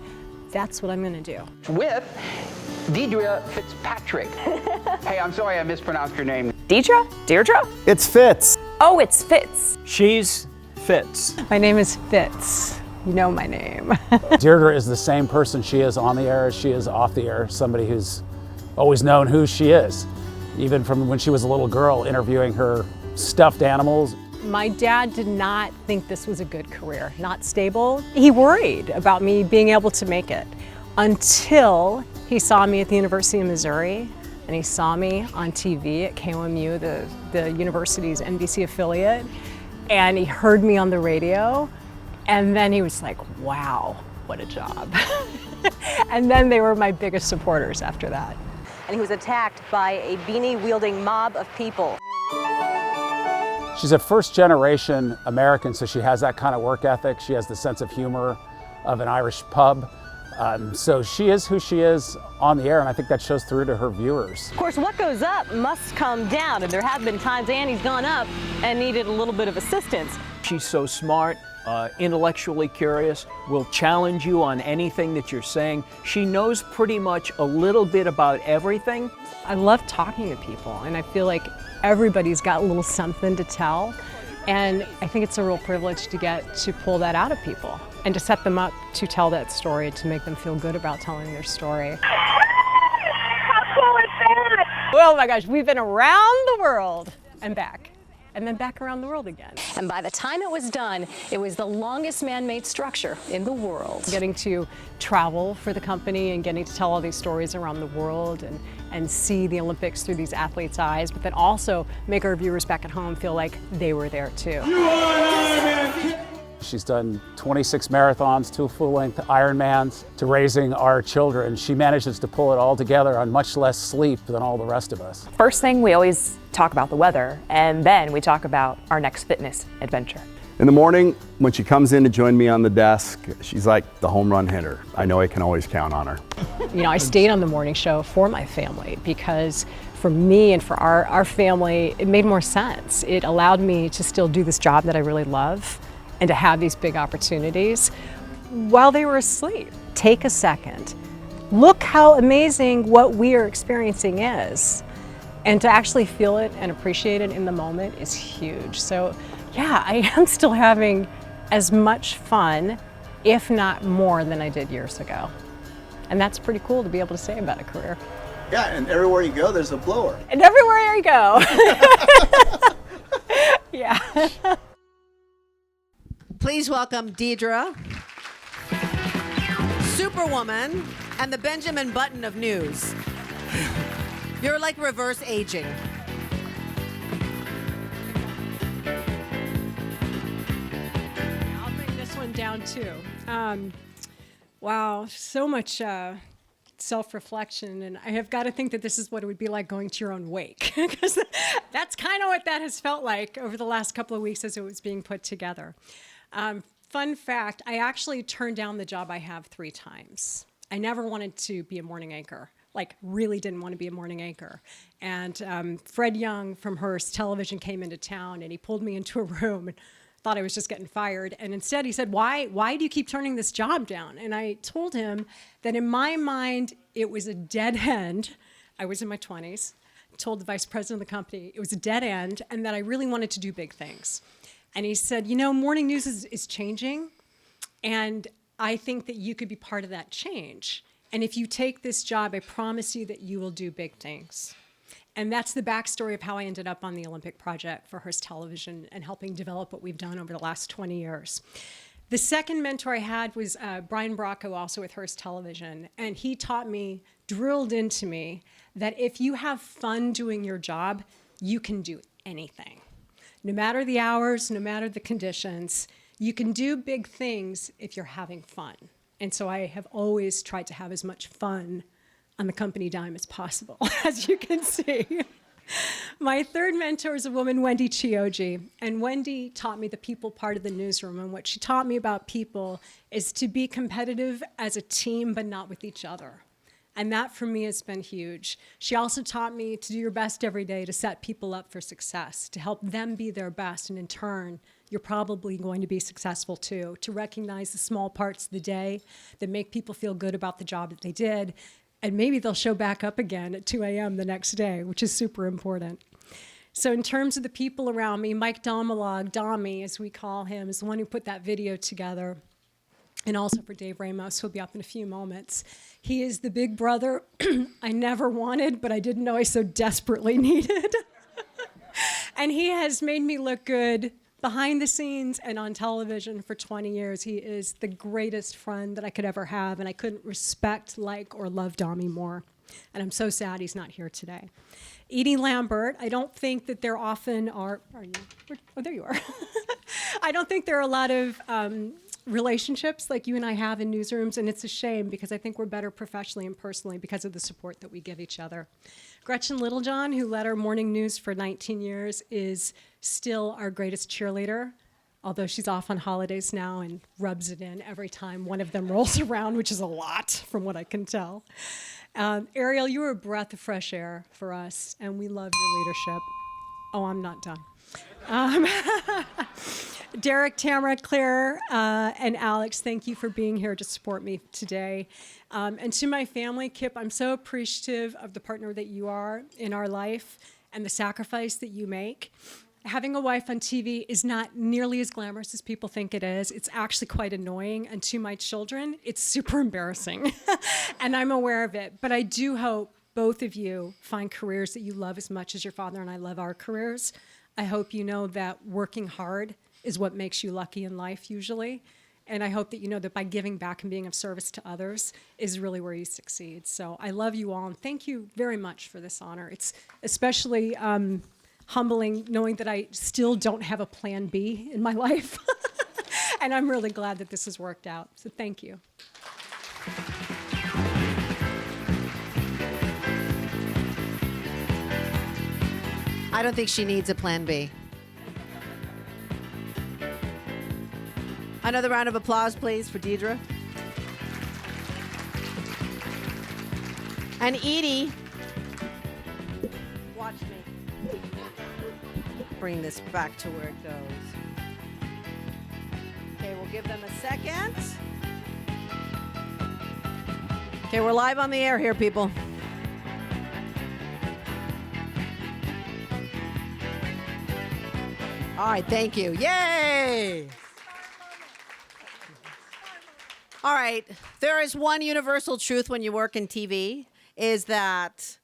that's what I'm going to do. With Deidre Fitzpatrick. Hey, I'm sorry I mispronounced your name. Deidre? Deirdre? It's Fitz. Oh, it's Fitz. She's Fitz. My name is Fitz. You know my name. Deirdre is the same person she is on the air as she is off the air, somebody who's always known who she is, even from when she was a little girl interviewing her stuffed animals. My dad did not think this was a good career, not stable. He worried about me being able to make it until he saw me at the University of Missouri and he saw me on TV at KOMU, the university's NBC affiliate. and he heard me on the radio, and then he was like, wow, what a job. And then they were my biggest supporters after that. And he was attacked by a beanie-wielding mob of people. She's a first-generation American, so she has that kind of work ethic. She has the sense of humor of an Irish pub. So she is who she is on the air, and I think that shows through to her viewers. Of course, what goes up must come down, and there have been times Annie's gone up and needed a little bit of assistance. She's so smart, intellectually curious, will challenge you on anything that you're saying. She knows pretty much a little bit about everything. I love talking to people, and I feel like everybody's got a little something to tell, and I think it's a real privilege to get to pull that out of people and to set them up to tell that story, to make them feel good about telling their story. How cool is that? Oh my gosh, we've been around the world and back. And then back around the world again. And by the time it was done, it was the longest man-made structure in the world. Getting to travel for the company and getting to tell all these stories around the world and see the Olympics through these athletes' eyes, but then also make our viewers back at home feel like they were there too. She's done 26 marathons, 2 full-length Ironmans, to raising our children. She manages to pull it all together on much less sleep than all the rest of us. First thing, we always talk about the weather, and then we talk about our next fitness adventure. In the morning, when she comes in to join me on the desk, she's like the home run hitter. I know I can always count on her. You know, I stayed on the morning show for my family because for me and for our family, it made more sense. It allowed me to still do this job that I really love and to have these big opportunities while they were asleep. Take a second. Look how amazing what we are experiencing is. And to actually feel it and appreciate it in the moment is huge. So yeah, I am still having as much fun, if not more, than I did years ago. And that's pretty cool to be able to say about a career. Yeah, and everywhere you go, there's a blower. And everywhere you go. Yeah. Please welcome Deidre, Superwoman, and the Benjamin Button of news. You're like reverse aging. I'll bring this one down too. Wow, so much self-reflection, and I have got to think that this is what it would be like going to your own wake, because that's kind of what that has felt like over the last couple of weeks as it was being put together. Fun fact, I actually turned down the job I have 3 times. I never wanted to be a morning anchor, like really didn't want to be a morning anchor. And Fred Young from Hearst Television came into town and he pulled me into a room and thought I was just getting fired. And instead he said, why do you keep turning this job down? And I told him that in my mind, it was a dead end. I was in my 20s, told the vice president of the company it was a dead end and that I really wanted to do big things. And he said, you know, morning news is changing, and I think that you could be part of that change. And if you take this job, I promise you that you will do big things. And that's the backstory of how I ended up on the Olympic project for Hearst Television and helping develop what we've done over the last 20 years. The second mentor I had was Brian Bracco, also with Hearst Television, and he taught me, drilled into me, that if you have fun doing your job, you can do anything. No matter the hours, no matter the conditions, you can do big things if you're having fun. And so I have always tried to have as much fun on the company dime as possible, as you can see. My third mentor is a woman, Wendy Chioji. And Wendy taught me the people part of the newsroom. And what she taught me about people is to be competitive as a team, but not with each other. And that for me has been huge. She also taught me to do your best every day to set people up for success, to help them be their best. And in turn, you're probably going to be successful too, to recognize the small parts of the day that make people feel good about the job that they did. And maybe they'll show back up again at 2 a.m. the next day, which is super important. So in terms of the people around me, Mike Domalog, Dommy, as we call him, is the one who put that video together. And also for Dave Ramos, who'll be up in a few moments. He is the big brother I never wanted, but I didn't know I so desperately needed. And he has made me look good behind the scenes and on television for 20 years. He is the greatest friend that I could ever have, and I couldn't respect, like, or love Dommy more. And I'm so sad he's not here today. Edie Lambert, I don't think that there often are you? Oh, there you are. I don't think there are a lot of relationships like you and I have in newsrooms, and it's a shame because I think we're better professionally and personally because of the support that we give each other. Gretchen Littlejohn, who led our morning news for 19 years, is still our greatest cheerleader, although she's off on holidays now and rubs it in every time one of them rolls around, which is a lot from what I can tell. Ariel, you were a breath of fresh air for us, and we love your leadership. Oh, I'm not done. Derek, Tamara, Claire, and Alex, thank you for being here to support me today. And to my family, Kip, I'm so appreciative of the partner that you are in our life and the sacrifice that you make. Having a wife on TV is not nearly as glamorous as people think it is. It's actually quite annoying. And to my children, it's super embarrassing. And I'm aware of it. But I do hope both of you find careers that you love as much as your father and I love our careers. I hope you know that working hard is what makes you lucky in life usually. And I hope that you know that by giving back and being of service to others is really where you succeed. So I love you all, and thank you very much for this honor. It's especially humbling knowing that I still don't have a plan B in my life. And I'm really glad that this has worked out. So thank you. I don't think she needs a plan B. Another round of applause, please, for Deidre. And Edie, watch me. Bring this back to where it goes. Okay, we'll give them a second. Okay, we're live on the air here, people. All right, thank you. Yay! All right, there is one universal truth when you work in TV, is that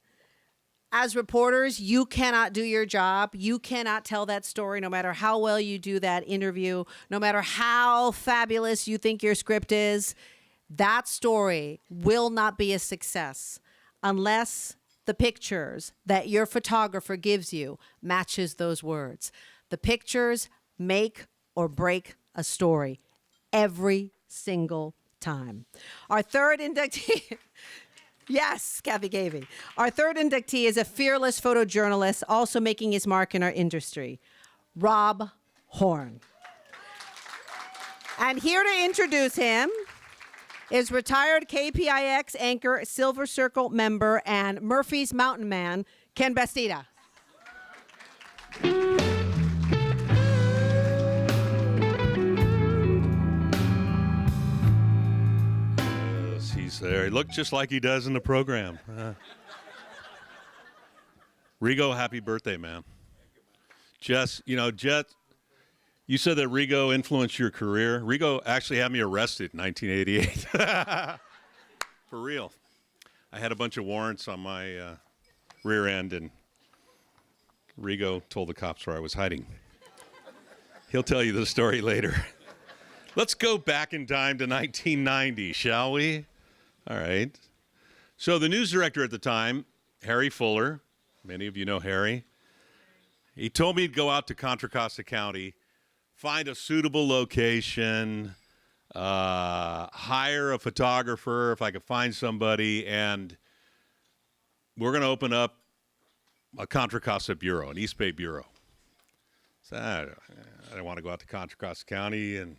as reporters, you cannot do your job. You cannot tell that story no matter how well you do that interview, no matter how fabulous you think your script is. That story will not be a success unless the pictures that your photographer gives you matches those words. The pictures make or break a story every single time. Our third inductee, yes, Kathy Gavey. Our third inductee is a fearless photojournalist, also making his mark in our industry, Rob Horn. And here to introduce him is retired KPIX anchor, Silver Circle member, and Murphy's Mountain Man, Ken Bastida. He's there. He looked just like he does in the program. Rigo, happy birthday, man. Jess, you said that Rigo influenced your career. Rigo actually had me arrested in 1988. For real. I had a bunch of warrants on my rear end, and Rigo told the cops where I was hiding. He'll tell you the story later. Let's go back in time to 1990, shall we? All right. So the news director at the time, Harry Fuller, many of you know Harry, he told me to go out to Contra Costa County, find a suitable location, hire a photographer if I could find somebody, and we're going to open up a Contra Costa bureau, an East Bay bureau. So I didn't want to go out to Contra Costa County, and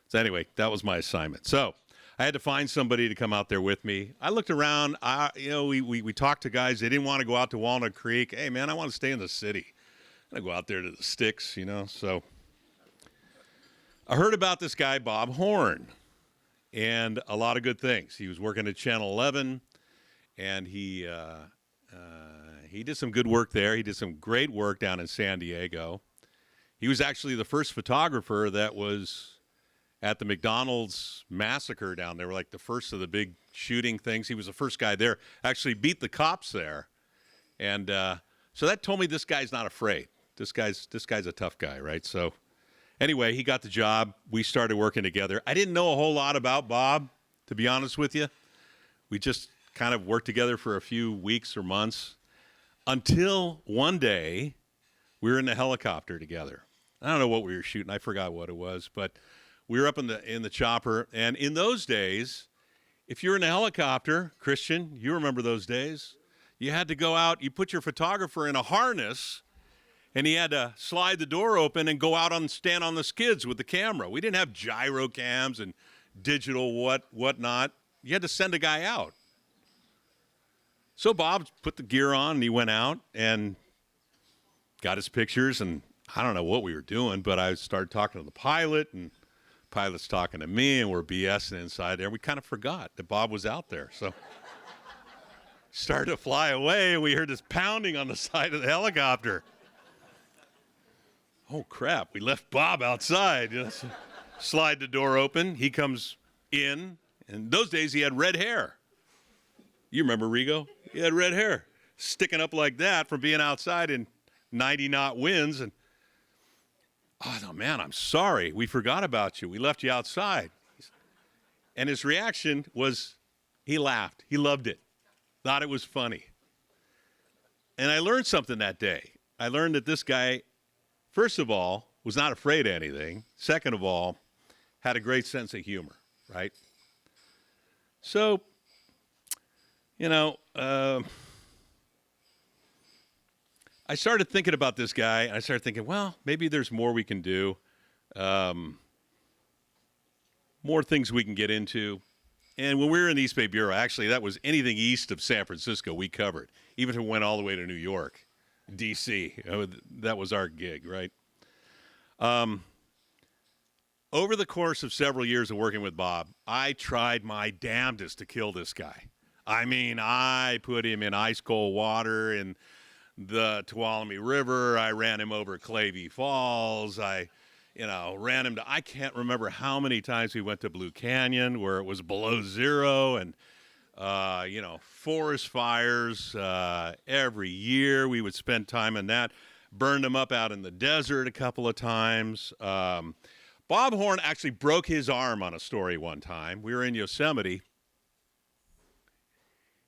so anyway, that was my assignment. So I had to find somebody to come out there with me. I looked around. We talked to guys. They didn't want to go out to Walnut Creek. Hey, man, I want to stay in the city. I go out there to the sticks, So I heard about this guy, Bob Horn, and a lot of good things. He was working at Channel 11, and he did some good work there. He did some great work down in San Diego. He was actually the first photographer that was at the McDonald's massacre down there, like the first of the big shooting things. He was the first guy there, actually beat the cops there. And so that told me this guy's not afraid. This guy's a tough guy, right? So anyway, he got the job. We started working together. I didn't know a whole lot about Bob, to be honest with you. We just kind of worked together for a few weeks or months until one day we were in the helicopter together. I don't know what we were shooting. I forgot what it was, but we were up in the chopper. And in those days, if you're in a helicopter, Christian, you remember those days, you had to go out, you put your photographer in a harness, and he had to slide the door open and go out and stand on the skids with the camera. We didn't have gyro cams and digital whatnot. You had to send a guy out. So Bob put the gear on, and he went out and got his pictures, and I don't know what we were doing, but I started talking to the pilot, and the pilot's talking to me, and we're BSing inside there. We kind of forgot that Bob was out there. So started to fly away, and we heard this pounding on the side of the helicopter. Oh, crap. We left Bob outside. So slide the door open. He comes in. And those days, he had red hair. You remember Rigo? He had red hair sticking up like that from being outside in 90-knot winds. And oh, no, man, I'm sorry. We forgot about you. We left you outside. And his reaction was he laughed. He loved it. Thought it was funny. And I learned something that day. I learned that this guy, first of all, was not afraid of anything. Second of all, had a great sense of humor, right? So, I started thinking about this guy, and I started thinking, well, maybe there's more we can do, more things we can get into. And when we were in the East Bay Bureau, actually, that was anything east of San Francisco we covered, even if it went all the way to New York, D.C. That was our gig, right? Over the course of several years of working with Bob, I tried my damnedest to kill this guy. I mean, I put him in ice cold water in the Tuolumne River. I ran him over Clavey Falls. I ran him to, I can't remember how many times we went to Blue Canyon where it was below zero and, forest fires. Every year we would spend time in that. Burned him up out in the desert a couple of times. Bob Horn actually broke his arm on a story one time. We were in Yosemite.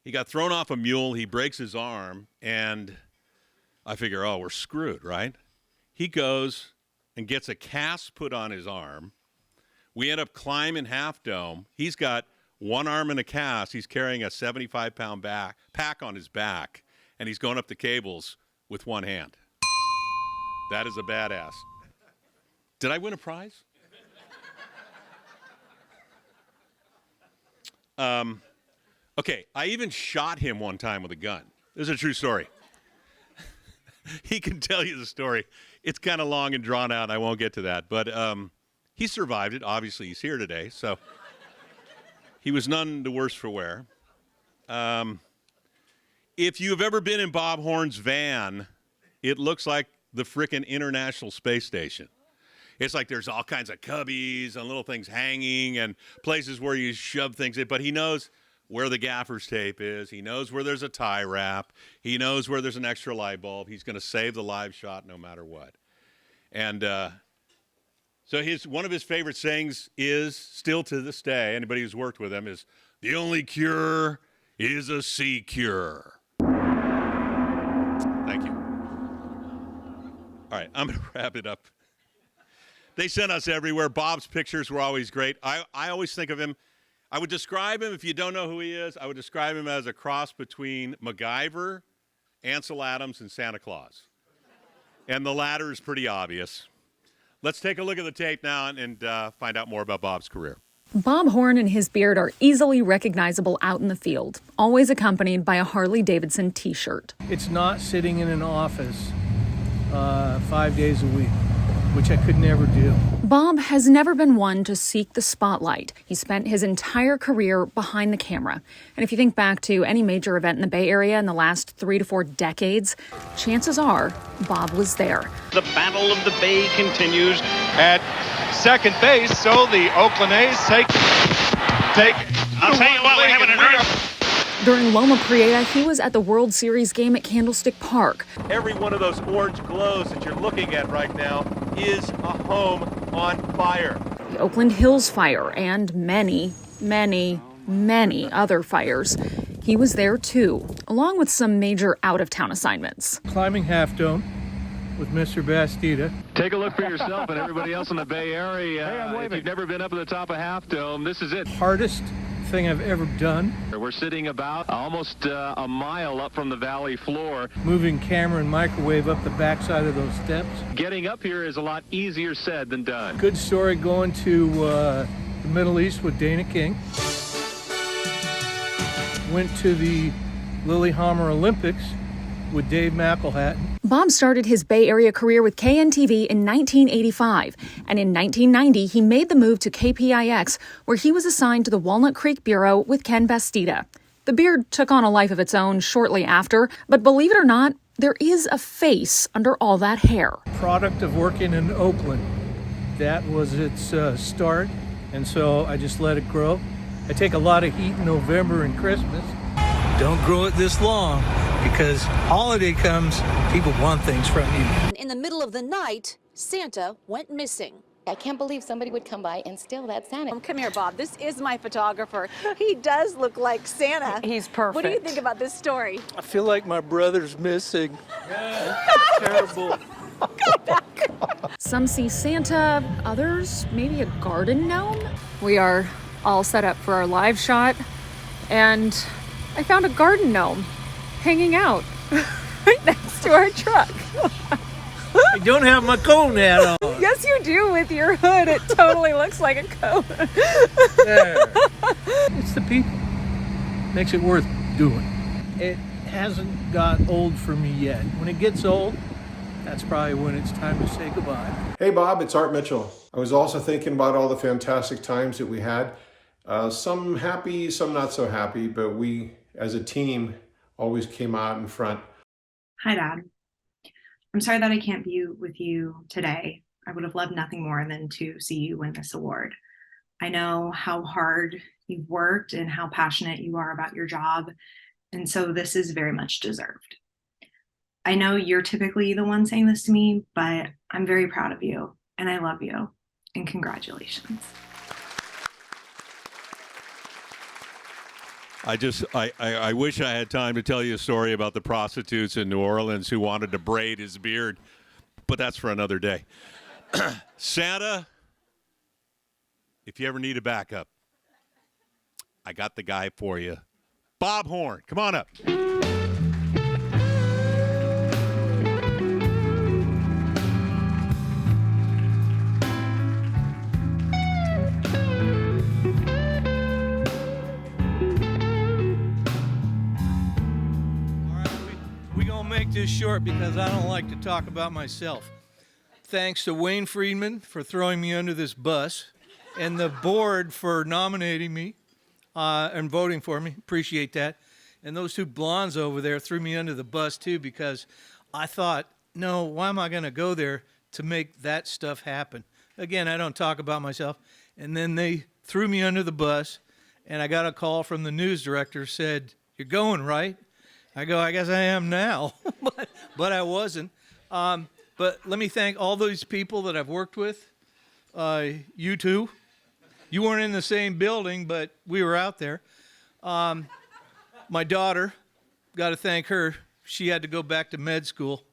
He got thrown off a mule. He breaks his arm, and I figure, oh, we're screwed, right? He goes and gets a cast put on his arm. We end up climbing Half Dome. He's got one arm in a cast. He's carrying a 75-pound pack on his back, and he's going up the cables with one hand. That is a badass. Did I win a prize? Okay, I even shot him one time with a gun. This is a true story. He can tell you the story. It's kind of long and drawn out, and I won't get to that. But he survived it. Obviously, he's here today, so he was none the worse for wear. If you've ever been in Bob Horn's van, it looks like the frickin' International Space Station. It's like there's all kinds of cubbies and little things hanging and places where you shove things in, but he knows where the gaffer's tape is. He knows where there's a tie wrap. He knows where there's an extra light bulb. He's going to save the live shot no matter what. And so one of his favorite sayings is, still to this day, anybody who's worked with him, is, the only cure is a sea cure. Thank you. All right, I'm going to wrap it up. They sent us everywhere. Bob's pictures were always great. I always think of him, I would describe him, if you don't know who he is, I would describe him as a cross between MacGyver, Ansel Adams, and Santa Claus. And the latter is pretty obvious. Let's take a look at the tape now and find out more about Bob's career. Bob Horn and his beard are easily recognizable out in the field, always accompanied by a Harley-Davidson t-shirt. It's not sitting in an office 5 days a week, which I could never do. Bob has never been one to seek the spotlight. He spent his entire career behind the camera. And if you think back to any major event in the Bay Area in the last 3 to 4 decades, chances are Bob was there. The Battle of the Bay continues at second base, so the Oakland A's take. I'll tell you what, we're having a During Loma Prieta, he was at the World Series game at Candlestick Park. Every one of those orange glows that you're looking at right now is a home on fire. The Oakland Hills fire and many, many, many other fires. He was there too, along with some major out-of-town assignments. Climbing Half Dome with Mr. Bastida. Take a look for yourself and everybody else in the Bay Area. If you've never been up at the top of Half Dome, this is it. Hardest thing I've ever done. We're sitting about almost a mile up from the valley floor. Moving camera and microwave up the backside of those steps. Getting up here is a lot easier said than done. Good story going to the Middle East with Dana King. Went to the Lillehammer Olympics with Dave McElhatton. Bob started his Bay Area career with KNTV in 1985, and in 1990 he made the move to KPIX, where he was assigned to the Walnut Creek Bureau with Ken Bastida. The Beard took on a life of its own shortly after, but believe it or not, there is a face under all that hair. Product of working in Oakland. That was its start, and so I just let it grow. I take a lot of heat in November and Christmas. Don't grow it this long, because holiday comes, people want things from you. In the middle of the night, Santa went missing. I can't believe somebody would come by and steal that Santa. Come here, Bob. This is my photographer. He does look like Santa. He's perfect. What do you think about this story? I feel like my brother's missing. Terrible. Some see Santa, others maybe a garden gnome. We are all set up for our live shot, and I found a garden gnome hanging out right next to our truck. I don't have my cone hat on. Yes, you do with your hood. It totally looks like a cone. It's the people. Makes it worth doing. It hasn't got old for me yet. When it gets old, that's probably when it's time to say goodbye. Hey Bob, it's Art Mitchell. I was also thinking about all the fantastic times that we had. Some happy, some not so happy, but we as a team always came out in front. Hi Dad. I'm sorry that I can't be with you today. I would have loved nothing more than to see you win this award. I know how hard you've worked and how passionate you are about your job, and so this is very much deserved. I know you're typically the one saying this to me, but I'm very proud of you, and I love you, and congratulations. I wish I had time to tell you a story about the prostitutes in New Orleans who wanted to braid his beard, but that's for another day. Santa, if you ever need a backup, I got the guy for you. Bob Horn, come on up. Make this short because I don't like to talk about myself. Thanks to Wayne Friedman for throwing me under this bus and the board for nominating me and voting for me. Appreciate that. And those two blondes over there threw me under the bus too, because I thought, no, why am I going to go there to make that stuff happen? Again, I don't talk about myself. And then they threw me under the bus, and I got a call from the news director, said, "You're going, right?" I go, I guess I am now, but I wasn't. But let me thank all those people that I've worked with. You two. You weren't in the same building, but we were out there. My daughter, got to thank her. She had to go back to med school.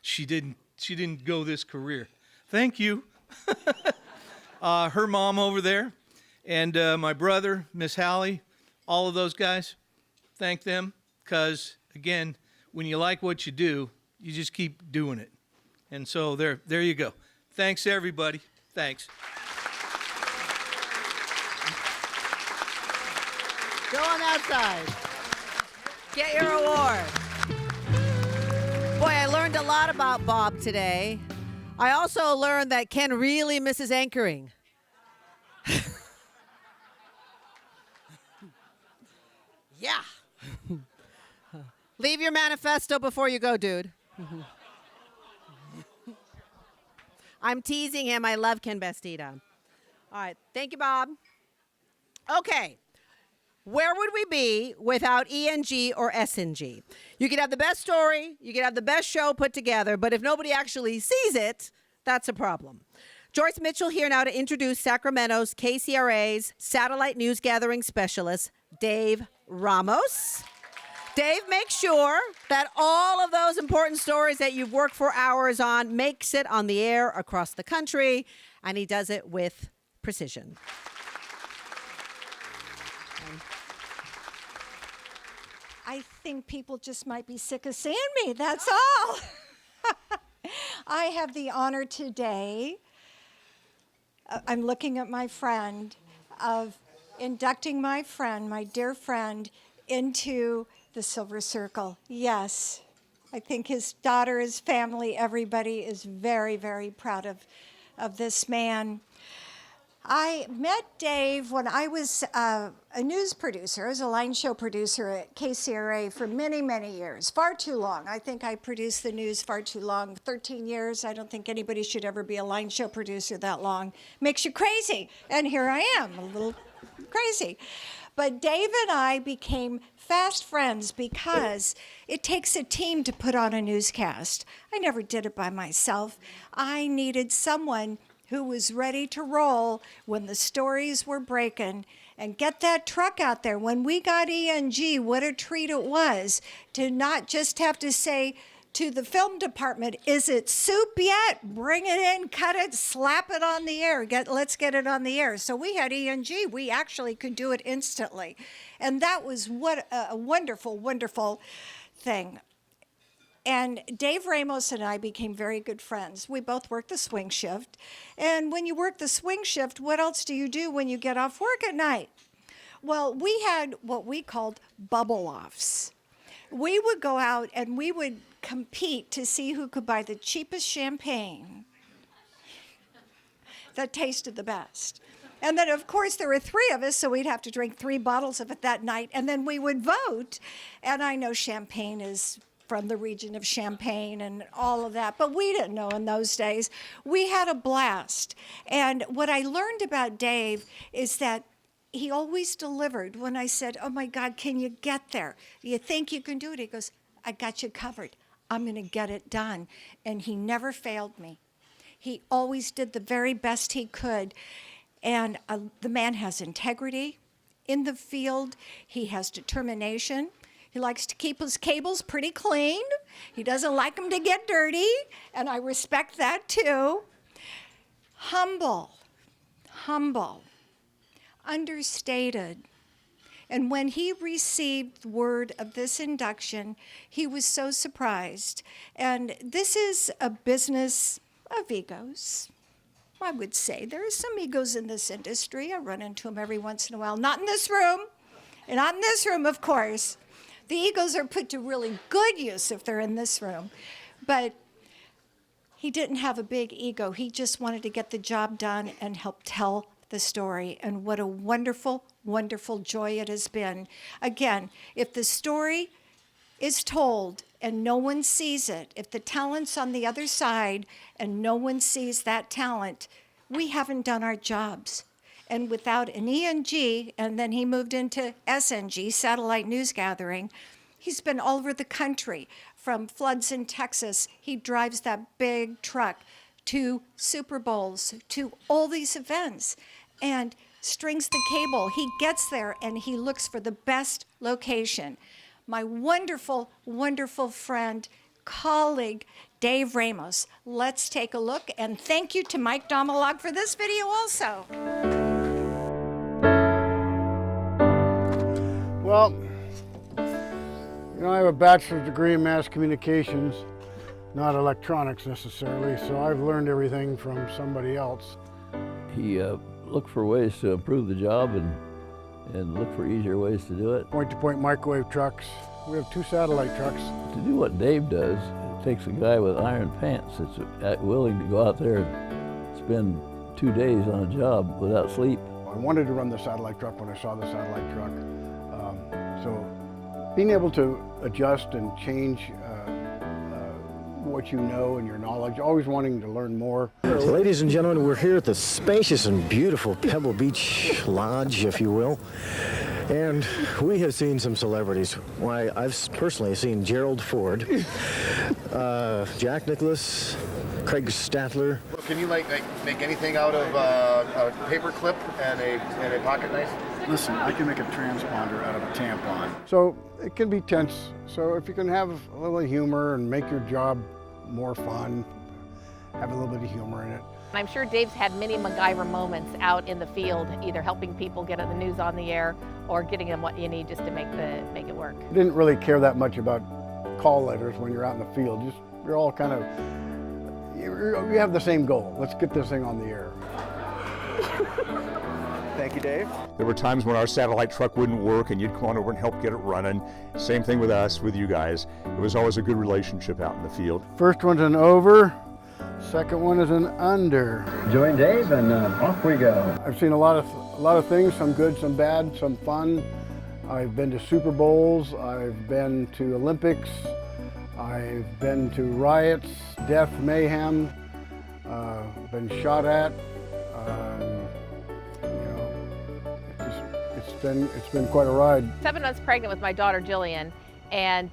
She didn't go this career. Thank you. Her mom over there, and my brother, Miss Hallie, all of those guys. Thank them, because again, when you like what you do, you just keep doing it. And so there you go. Thanks, everybody. Thanks. Go on outside. Get your award. Boy, I learned a lot about Bob today. I also learned that Ken really misses anchoring. Yeah. Leave your manifesto before you go, dude. I'm teasing him. I love Ken Bastida. All right. Thank you, Bob. Okay. Where would we be without E&G or S&G? You could have the best story, you could have the best show put together, but if nobody actually sees it, that's a problem. Joyce Mitchell here now to introduce Sacramento's KCRA's satellite news gathering specialist, Dave Ramos. Dave makes sure that all of those important stories that you've worked for hours on makes it on the air across the country, and he does it with precision. I think people just might be sick of seeing me, that's all. I have the honor today, I'm looking at my friend, of inducting my friend, my dear friend, into the Silver Circle. Yes, I think his daughter, his family, everybody is very, very proud of this man. I met Dave when I was a news producer. I was a line show producer at KCRA for many, many years, far too long. I think I produced the news far too long, 13 years. I don't think anybody should ever be a line show producer that long. Makes you crazy. And here I am, a little crazy. But Dave and I became fast friends because it takes a team to put on a newscast. I never did it by myself. I needed someone who was ready to roll when the stories were breaking and get that truck out there. When we got E&G, what a treat it was to not just have to say to the film department, is it soup yet? Bring it in, cut it, slap it on the air. Let's get it on the air. So we had E&G. We actually could do it instantly. And that was what a wonderful, wonderful thing. And Dave Ramos and I became very good friends. We both worked the swing shift. And when you work the swing shift, what else do you do when you get off work at night? Well, we had what we called bubble offs. We would go out and we would compete to see who could buy the cheapest champagne that tasted the best. And then, of course, there were 3 of us, so we'd have to drink 3 bottles of it that night. And then we would vote. And I know champagne is from the region of Champagne and all of that, but we didn't know in those days. We had a blast. And what I learned about Dave is that he always delivered. When I said, oh my God, can you get there? Do you think you can do it? He goes, I got you covered. I'm going to get it done. And he never failed me. He always did the very best he could. And the man has integrity in the field. He has determination. He likes to keep his cables pretty clean. He doesn't like them to get dirty, and I respect that too. Humble, understated. And when he received word of this induction, he was so surprised. And this is a business of egos. I would say there are some egos in this industry. I run into them every once in a while. Not in this room. Not in this room, of course. The egos are put to really good use if they're in this room. But he didn't have a big ego. He just wanted to get the job done and help tell the story. And what a wonderful, wonderful joy it has been. Again, if the story is told and no one sees it, if the talent's on the other side and no one sees that talent, we haven't done our jobs. And without an E&G, and then he moved into SNG, Satellite News Gathering, he's been all over the country. From floods in Texas, he drives that big truck, to Super Bowls, to all these events, and strings the cable. He gets there and he looks for the best location. My wonderful, wonderful friend, colleague, Dave Ramos. Let's take a look, and thank you to Mike Domalog for this video also. Well, I have a bachelor's degree in mass communications, not electronics necessarily, so I've learned everything from somebody else. He looked for ways to improve the job and look for easier ways to do it. Point-to-point microwave trucks. We have 2 satellite trucks. To do what Dave does, it takes a guy with iron pants that's willing to go out there and spend 2 days on a job without sleep. I wanted to run the satellite truck when I saw the satellite truck. So being able to adjust and change what you know and your knowledge, always wanting to learn more. Ladies and gentlemen, we're here at the spacious and beautiful Pebble Beach Lodge, if you will. And we have seen some celebrities. Why, I've personally seen Gerald Ford, Jack Nicklaus, Craig Statler. Can you make anything out of a paper clip and a pocket knife? Listen, I can make a transponder out of a tampon. So it can be tense. So if you can have a little humor and make your job more fun, have a little bit of humor in it. I'm sure Dave's had many MacGyver moments out in the field, either helping people get the news on the air or getting them what you need just to make it work. I didn't really care that much about call letters when you're out in the field. You're all kind of, you have the same goal. Let's get this thing on the air. Thank you, Dave. There were times when our satellite truck wouldn't work and you'd come on over and help get it running. Same thing with us, with you guys. It was always a good relationship out in the field. First one's an over, second one is an under. Join Dave and off we go. I've seen a lot of things, some good, some bad, some fun. I've been to Super Bowls, I've been to Olympics, I've been to riots, death, mayhem, been shot at. It's been quite a ride. 7 months pregnant with my daughter Jillian, and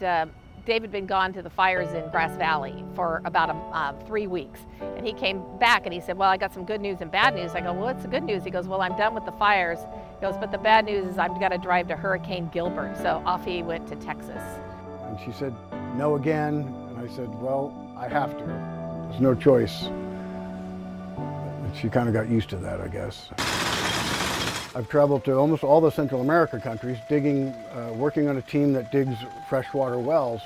Dave had been gone to the fires in Grass Valley for about 3 weeks. And he came back and he said, well, I got some good news and bad news. I go, well, what's the good news? He goes, well, I'm done with the fires. He goes, but the bad news is I've got to drive to Hurricane Gilbert. So off he went to Texas. And she said, no again. And I said, well, I have to. There's no choice. And she kind of got used to that, I guess. I've traveled to almost all the Central America countries, working on a team that digs freshwater wells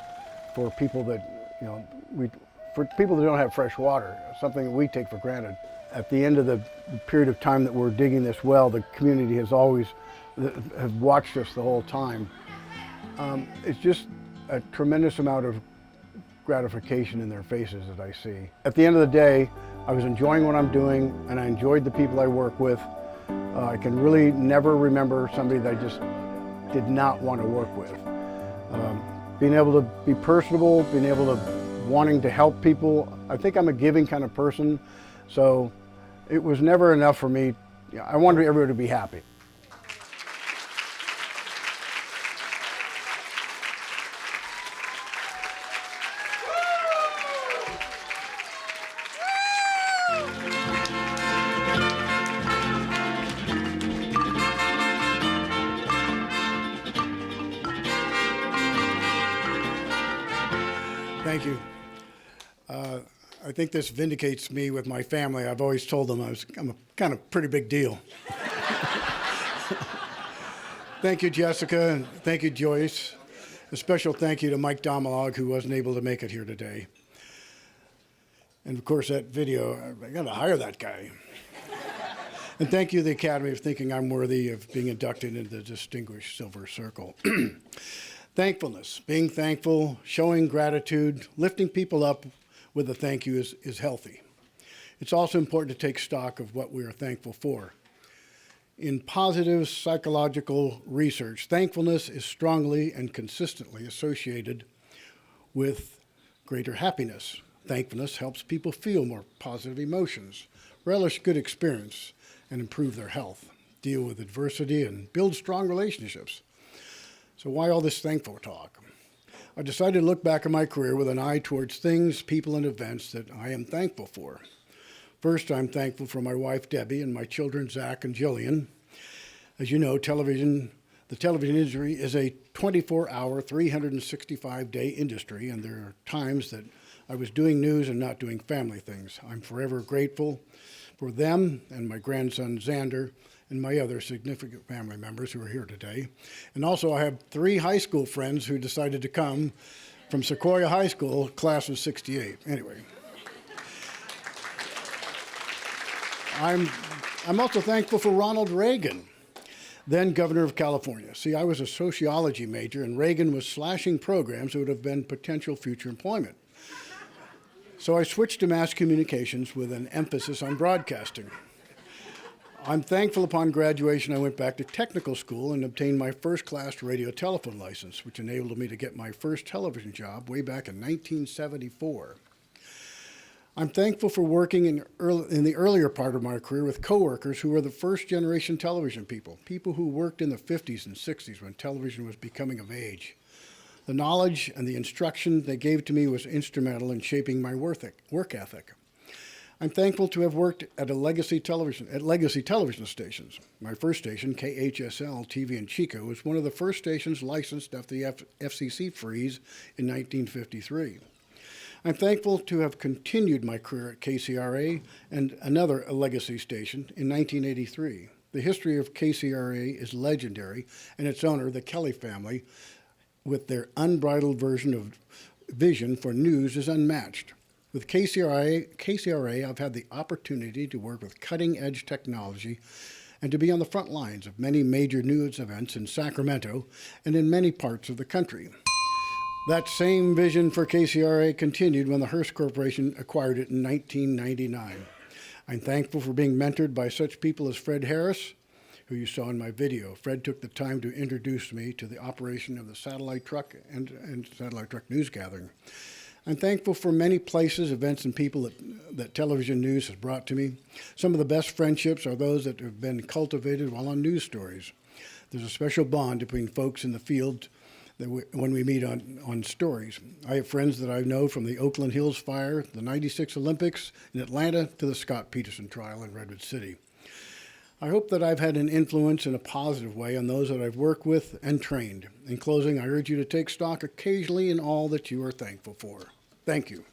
for people that, for people that don't have fresh water, something that we take for granted. At the end of the period of time that we're digging this well, the community has watched us the whole time. It's just a tremendous amount of gratification in their faces that I see. At the end of the day, I was enjoying what I'm doing and I enjoyed the people I work with. I can really never remember somebody that I just did not want to work with. Being able to be personable, being able to wanting to help people. I think I'm a giving kind of person, so it was never enough for me. I wanted everybody to be happy. Thank you. I think this vindicates me with my family. I've always told them I'm a kind of pretty big deal. Thank you, Jessica, and thank you, Joyce. A special thank you to Mike Domalog, who wasn't able to make it here today. And of course, that video, I gotta hire that guy. And thank you to the Academy for thinking I'm worthy of being inducted into the Distinguished Silver Circle. Thankfulness, being thankful, showing gratitude, lifting people up with a thank you is healthy. It's also important to take stock of what we are thankful for. In positive psychological research, thankfulness is strongly and consistently associated with greater happiness. Thankfulness helps people feel more positive emotions, relish good experience, and improve their health, deal with adversity, and build strong relationships. So why all this thankful talk? I decided to look back at my career with an eye towards things, people, and events that I am thankful for. First, I'm thankful for my wife, Debbie, and my children, Zach and Jillian. As you know, the television industry is a 24-hour, 365-day industry, and there are times that I was doing news and not doing family things. I'm forever grateful for them and my grandson, Xander, and my other significant family members who are here today. And also I have 3 high school friends who decided to come from Sequoia High School, class of '68. Anyway. I'm also thankful for Ronald Reagan, then governor of California. See, I was a sociology major and Reagan was slashing programs that would have been potential future employment. So I switched to mass communications with an emphasis on broadcasting. I'm thankful upon graduation I went back to technical school and obtained my first-class radio telephone license, which enabled me to get my first television job way back in 1974. I'm thankful for working in the earlier part of my career with coworkers who were the first-generation television people who worked in the 50s and 60s when television was becoming of age. The knowledge and the instruction they gave to me was instrumental in shaping my work ethic. I'm thankful to have worked at legacy television stations. My first station, KHSL TV in Chico, was one of the first stations licensed after the FCC freeze in 1953. I'm thankful to have continued my career at KCRA and another legacy station in 1983. The history of KCRA is legendary, and its owner, the Kelly family, with their unbridled vision for news, is unmatched. With KCRA, I've had the opportunity to work with cutting-edge technology and to be on the front lines of many major news events in Sacramento and in many parts of the country. That same vision for KCRA continued when the Hearst Corporation acquired it in 1999. I'm thankful for being mentored by such people as Fred Harris, who you saw in my video. Fred took the time to introduce me to the operation of the satellite truck and satellite truck news gathering. I'm thankful for many places, events, and people that television news has brought to me. Some of the best friendships are those that have been cultivated while on news stories. There's a special bond between folks in the field when we meet on stories. I have friends that I know from the Oakland Hills fire, the '96 Olympics in Atlanta, to the Scott Peterson trial in Redwood City. I hope that I've had an influence in a positive way on those that I've worked with and trained. In closing, I urge you to take stock occasionally in all that you are thankful for. Thank you.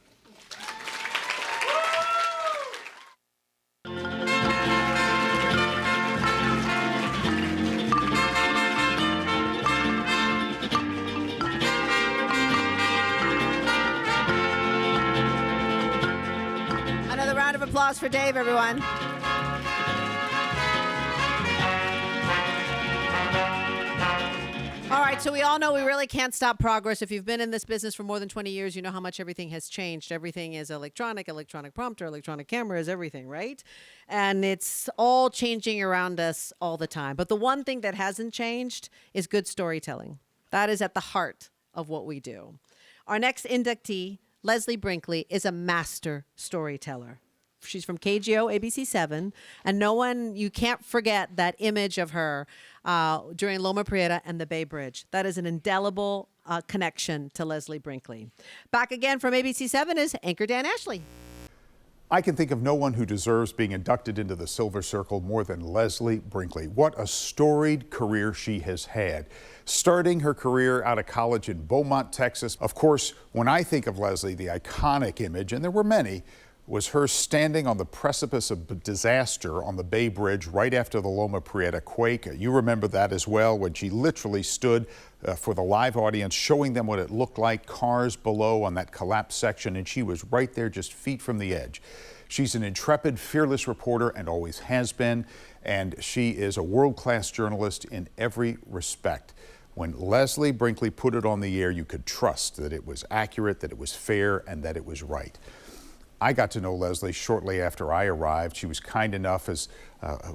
Another round of applause for Dave, everyone. All right, so we all know we really can't stop progress. If you've been in this business for more than 20 years, you know how much everything has changed. Everything is electronic prompter, electronic cameras, everything, right? And it's all changing around us all the time. But the one thing that hasn't changed is good storytelling. That is at the heart of what we do. Our next inductee, Leslie Brinkley, is a master storyteller. She's from KGO ABC 7, and you can't forget that image of her during Loma Prieta and the Bay Bridge. That is an indelible connection to Leslie Brinkley. Back again from ABC 7 is anchor Dan Ashley. I can think of no one who deserves being inducted into the Silver Circle more than Leslie Brinkley. What a storied career she has had. Starting her career out of college in Beaumont, Texas. Of course, when I think of Leslie, the iconic image, and there were many, was her standing on the precipice of disaster on the Bay Bridge right after the Loma Prieta quake. You remember that as well, when she literally stood for the live audience, showing them what it looked like, cars below on that collapsed section, and she was right there just feet from the edge. She's an intrepid, fearless reporter and always has been, and she is a world-class journalist in every respect. When Leslie Brinkley put it on the air, you could trust that it was accurate, that it was fair, and that it was right. I got to know Leslie shortly after I arrived. She was kind enough, as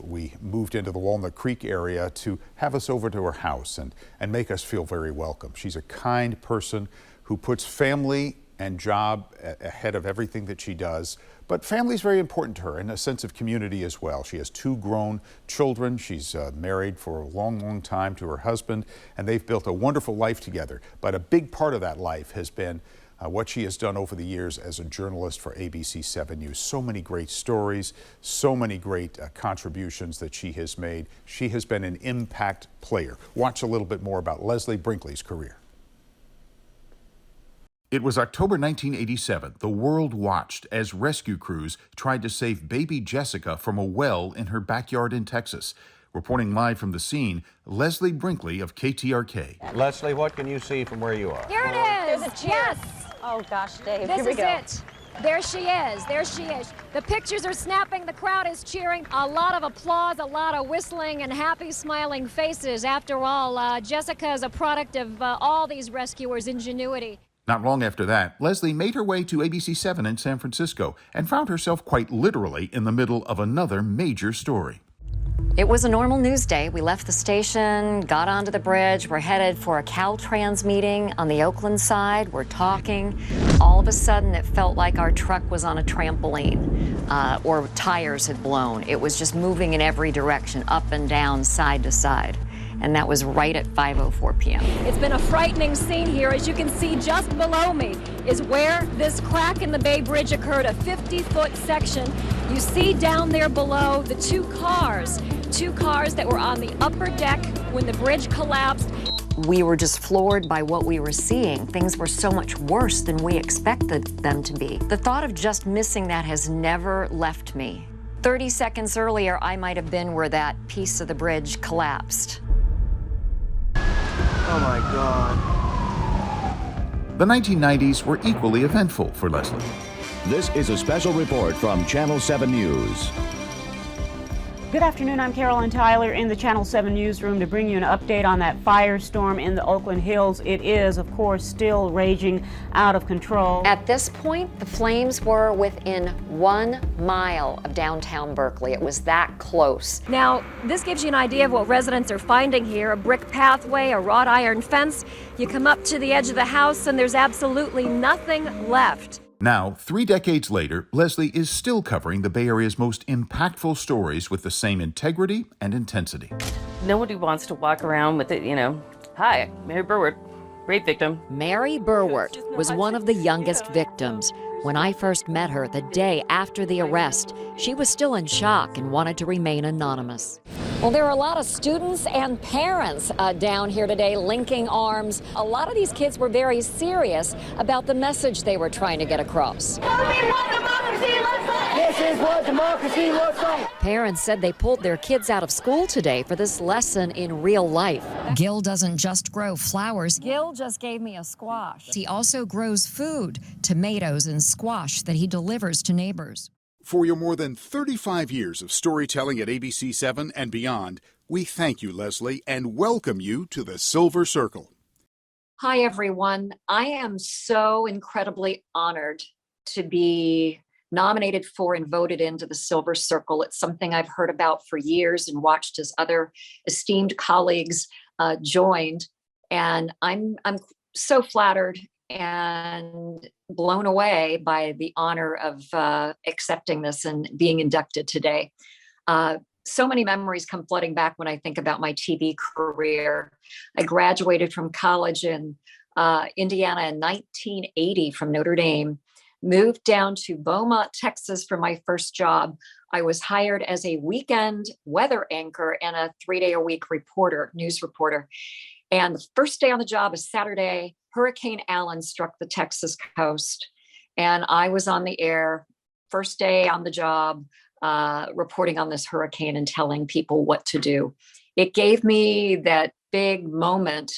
we moved into the Walnut Creek area, to have us over to her house and make us feel very welcome. She's a kind person who puts family and job ahead of everything that she does. But family is very important to her, and a sense of community as well. She has 2 grown children. She's married for a long, long time to her husband, and they've built a wonderful life together. But a big part of that life has been what she has done over the years as a journalist for ABC 7 News. So many great stories, so many great contributions that she has made. She has been an impact player. Watch a little bit more about Leslie Brinkley's career. It was October 1987. The world watched as rescue crews tried to save baby Jessica from a well in her backyard in Texas. Reporting live from the scene, Leslie Brinkley of KTRK. Leslie, what can you see from where you are? Here it is. There's a cheer. Yes. Oh gosh, Dave. This Here we is go. it. There she is. There she is. The pictures are snapping. The crowd is cheering. A lot of applause, a lot of whistling and happy, smiling faces. After all, Jessica is a product of all these rescuers' ingenuity. Not long after that, Leslie made her way to ABC 7 in San Francisco and found herself quite literally in the middle of another major story. It was a normal news day. We left the station, got onto the bridge. We're headed for a Caltrans meeting on the Oakland side. We're talking. All of a sudden, it felt like our truck was on a trampoline or tires had blown. It was just moving in every direction, up and down, side to side. And that was right at 5:04 p.m. It's been a frightening scene here, as you can see just below me. is where this crack in the Bay Bridge occurred, a 50-foot section. You see down there below the two cars that were on the upper deck when the bridge collapsed. We were just floored by what we were seeing. Things were so much worse than we expected them to be. The thought of just missing that has never left me. 30 seconds earlier, I might have been where that piece of the bridge collapsed. Oh my God. The 1990s were equally eventful for Leslie. This is a special report from Channel 7 News. Good afternoon, I'm Carolyn Tyler in the Channel 7 newsroom to bring you an update on that firestorm in the Oakland Hills. It is, of course, still raging out of control. At this point, the flames were within 1 mile of downtown Berkeley. It was that close. Now, this gives you an idea of what residents are finding here. A brick pathway, a wrought iron fence. You come up to the edge of the house and there's absolutely nothing left. Now, 3 decades later, Leslie is still covering the Bay Area's most impactful stories with the same integrity and intensity. Nobody wants to walk around with it, hi, Mary Burward, rape victim. Mary Burward was one of the youngest victims. When I first met her the day after the arrest, she was still in shock and wanted to remain anonymous. Well, there are a lot of students and parents down here today linking arms. A lot of these kids were very serious about the message they were trying to get across. This is what democracy looks like. Parents said they pulled their kids out of school today for this lesson in real life. Gil doesn't just grow flowers. Gil just gave me a squash. He also grows food, tomatoes and squash that he delivers to neighbors. For your more than 35 years of storytelling at ABC7 and beyond, we thank you, Leslie, and welcome you to the Silver Circle. Hi, everyone. I am so incredibly honored to be nominated for and voted into the Silver Circle. It's something I've heard about for years and watched as other esteemed colleagues joined. And I'm so flattered and blown away by the honor of accepting this and being inducted today. So many memories come flooding back when I think about my TV career. I graduated from college in Indiana in 1980 from Notre Dame, moved down to Beaumont, Texas for my first job. I was hired as a weekend weather anchor and a 3-day-a-week news reporter. And the first day on the job is Saturday. Hurricane Allen struck the Texas coast, and I was on the air, first day on the job, reporting on this hurricane and telling people what to do. It gave me that big moment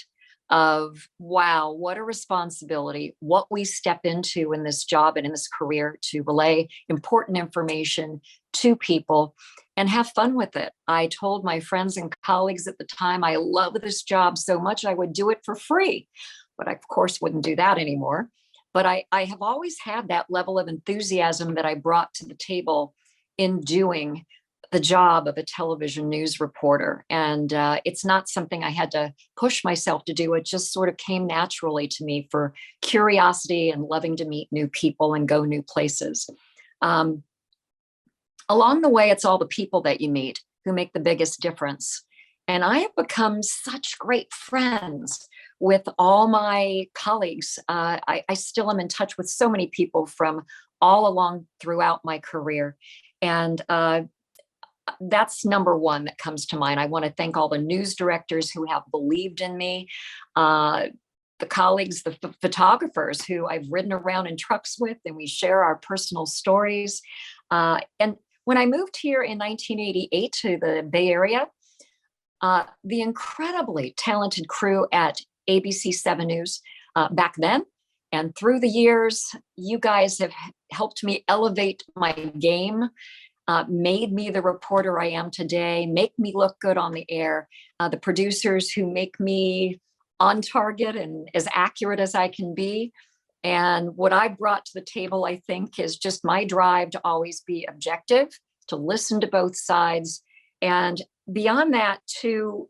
of, wow, what a responsibility, what we step into in this job and in this career to relay important information to people and have fun with it. I told my friends and colleagues at the time, I love this job so much I would do it for free. But I, of course, wouldn't do that anymore. But I have always had that level of enthusiasm that I brought to the table in doing the job of a television news reporter. And it's not something I had to push myself to do. It just sort of came naturally to me for curiosity and loving to meet new people and go new places. Along the way, it's all the people that you meet who make the biggest difference. And I have become such great friends with all my colleagues. I still am in touch with so many people from all along throughout my career. And that's number one that comes to mind. I want to thank all the news directors who have believed in me, the colleagues, the photographers who I've ridden around in trucks with, and we share our personal stories. And when I moved here in 1988 to the Bay Area, the incredibly talented crew at ABC 7 News back then and through the years, you guys have helped me elevate my game, made me the reporter I am today, make me look good on the air. The producers who make me on target and as accurate as I can be. And what I brought to the table, I think, is just my drive to always be objective, to listen to both sides, and beyond that, to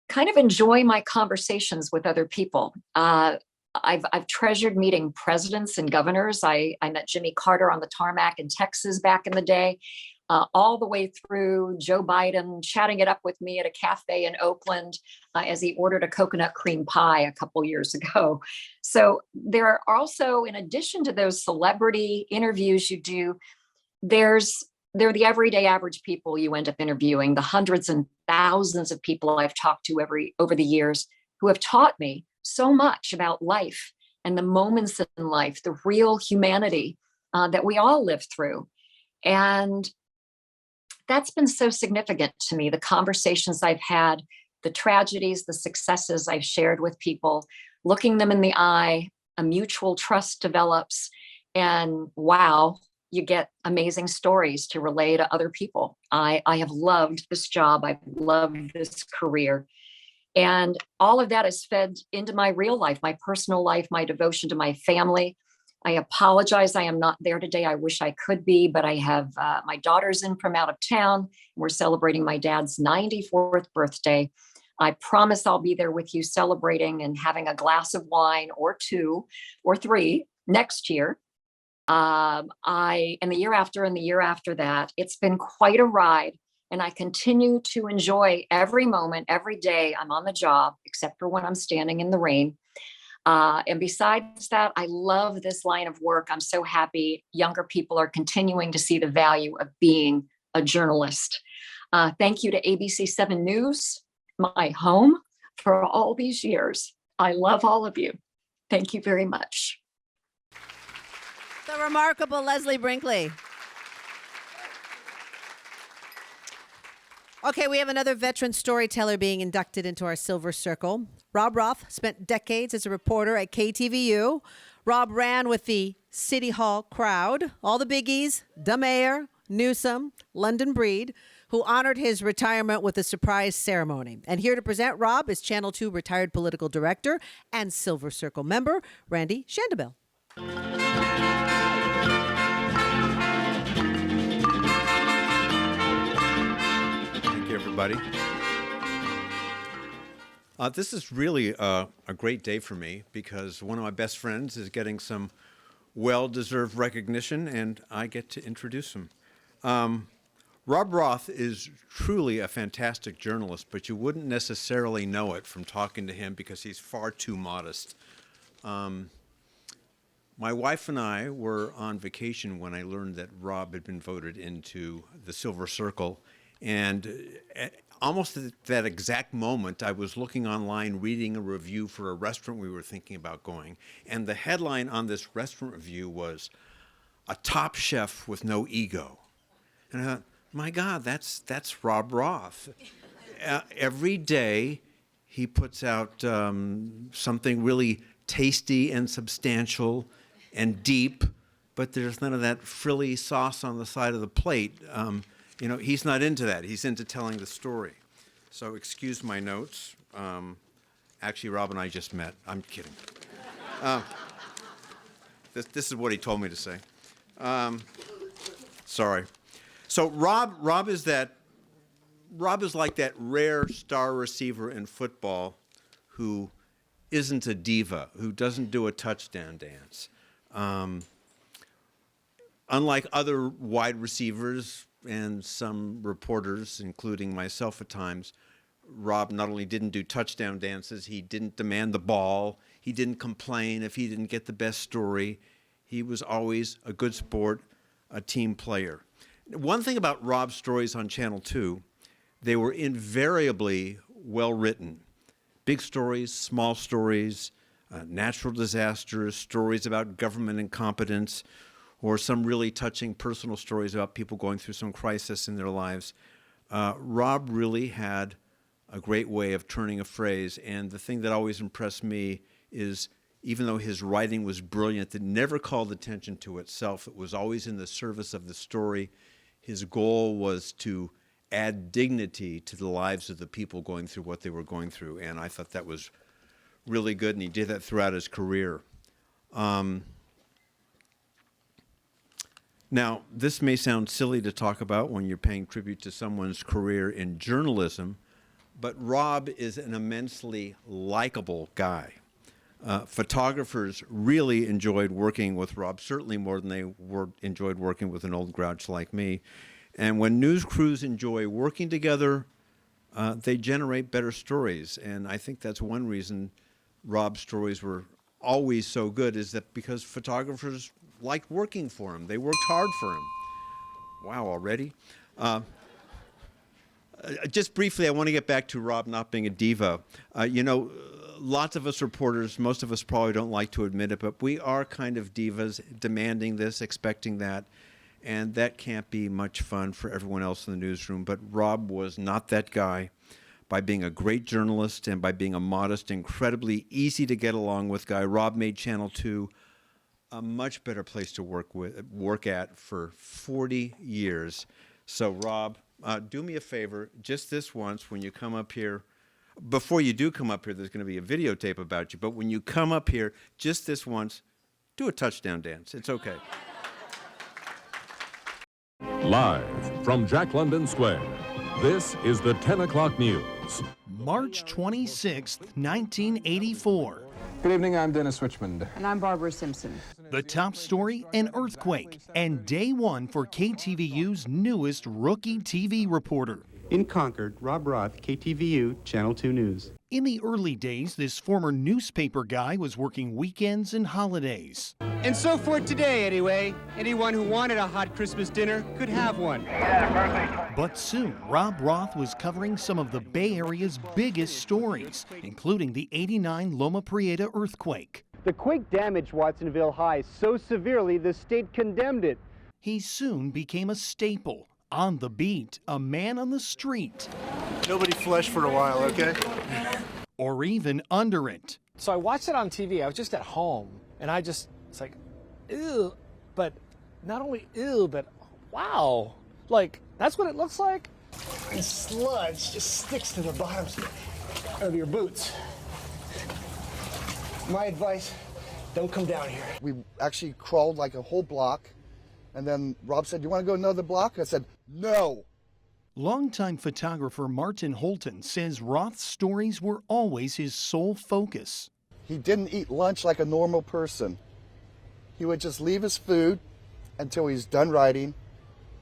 kind of enjoy my conversations with other people. I've treasured meeting presidents and governors. I met Jimmy Carter on the tarmac in Texas back in the day. all the way through Joe Biden chatting it up with me at a cafe in Oakland as he ordered a coconut cream pie a couple years ago. So there are also, in addition to those celebrity interviews you do, there are the everyday average people you end up interviewing, the hundreds and thousands of people I've talked to over the years who have taught me so much about life and the moments in life, the real humanity that we all live through. And that's been so significant to me, the conversations I've had, the tragedies, the successes I've shared with people, looking them in the eye, a mutual trust develops, and wow, you get amazing stories to relay to other people. I have loved this job. I've loved this career. And all of that is fed into my real life, my personal life, my devotion to my family. I apologize. I am not there today. I wish I could be, but I have my daughters in from out of town. We're celebrating my dad's 94th birthday. I promise I'll be there with you celebrating and having a glass of wine or 2 or 3 next year. And the year after and the year after that. It's been quite a ride. And I continue to enjoy every moment, every day I'm on the job, except for when I'm standing in the rain. And besides that, I love this line of work. I'm so happy younger people are continuing to see the value of being a journalist. Thank you to ABC 7 News, my home, for all these years. I love all of you. Thank you very much. The remarkable Leslie Brinkley. Okay, we have another veteran storyteller being inducted into our Silver Circle. Rob Roth spent decades as a reporter at KTVU. Rob ran with the City Hall crowd, all the biggies, the mayor, Newsom, London Breed, who honored his retirement with a surprise ceremony. And here to present Rob is Channel 2 retired political director and Silver Circle member, Randy Shandabell. Everybody. This is really a great day for me because one of my best friends is getting some well-deserved recognition, and I get to introduce him. Rob Roth is truly a fantastic journalist, but you wouldn't necessarily know it from talking to him because he's far too modest. My wife and I were on vacation when I learned that Rob had been voted into the Silver Circle. And almost at that exact moment, I was looking online, reading a review for a restaurant we were thinking about going. And the headline on this restaurant review was, "A top chef with no ego." And I thought, my God, that's Rob Roth. Every day, he puts out something really tasty and substantial and deep, but there's none of that frilly sauce on the side of the plate. You know, he's not into that. He's into telling the story. So excuse my notes. Actually, Rob and I just met. I'm kidding. This is what he told me to say. Sorry. So Rob is like that rare star receiver in football who isn't a diva, who doesn't do a touchdown dance. Unlike other wide receivers, and some reporters, including myself at times, Rob not only didn't do touchdown dances, he didn't demand the ball, he didn't complain if he didn't get the best story. He was always a good sport, a team player. One thing about Rob's stories on Channel 2, they were invariably well written. Big stories, small stories, natural disasters, stories about government incompetence, or some really touching personal stories about people going through some crisis in their lives. Rob really had a great way of turning a phrase, and the thing that always impressed me is even though his writing was brilliant, it never called attention to itself. It was always in the service of the story. His goal was to add dignity to the lives of the people going through what they were going through, and I thought that was really good, and he did that throughout his career. Now, this may sound silly to talk about when you're paying tribute to someone's career in journalism, but Rob is an immensely likable guy. Photographers really enjoyed working with Rob, certainly more than they enjoyed working with an old grouch like me. And when news crews enjoy working together, they generate better stories. And I think that's one reason Rob's stories were always so good, is that because photographers liked working for him. They worked hard for him. Wow, already? Just briefly, I want to get back to Rob not being a diva. Lots of us reporters, most of us probably don't like to admit it, but we are kind of divas, demanding this, expecting that, and that can't be much fun for everyone else in the newsroom. But Rob was not that guy. By being a great journalist and by being a modest, incredibly easy to get along with guy, Rob made Channel 2 a much better place to work at for 40 years. So Rob, do me a favor, just this once, when you come up here. Before you do come up here, there's going to be a videotape about you. But when you come up here, just this once, do a touchdown dance. It's okay. Live from Jack London Square, this is the 10 o'clock news. March 26, 1984. Good evening, I'm Dennis Richmond. And I'm Barbara Simpson. The top story, an earthquake, and day one for KTVU's newest rookie TV reporter. In Concord, Rob Roth, KTVU, Channel 2 News. In the early days, this former newspaper guy was working weekends and holidays. And so for today, anyway, anyone who wanted a hot Christmas dinner could have one. But soon, Rob Roth was covering some of the Bay Area's biggest stories, including the '89 Loma Prieta earthquake. The quake damaged Watsonville High so severely the state condemned it. He soon became a staple. On the beat, a man on the street. Nobody flushed for a while, okay? Or even under it. So I watched it on TV. I was just at home, and it's like, ew. But not only ew, but wow. Like, that's what it looks like? The sludge just sticks to the bottoms of your boots. My advice, don't come down here. We actually crawled like a whole block. And then Rob said, "You want to go another block?" I said, "No." Longtime photographer Martin Holton says Roth's stories were always his sole focus. He didn't eat lunch like a normal person. He would just leave his food until he's done writing,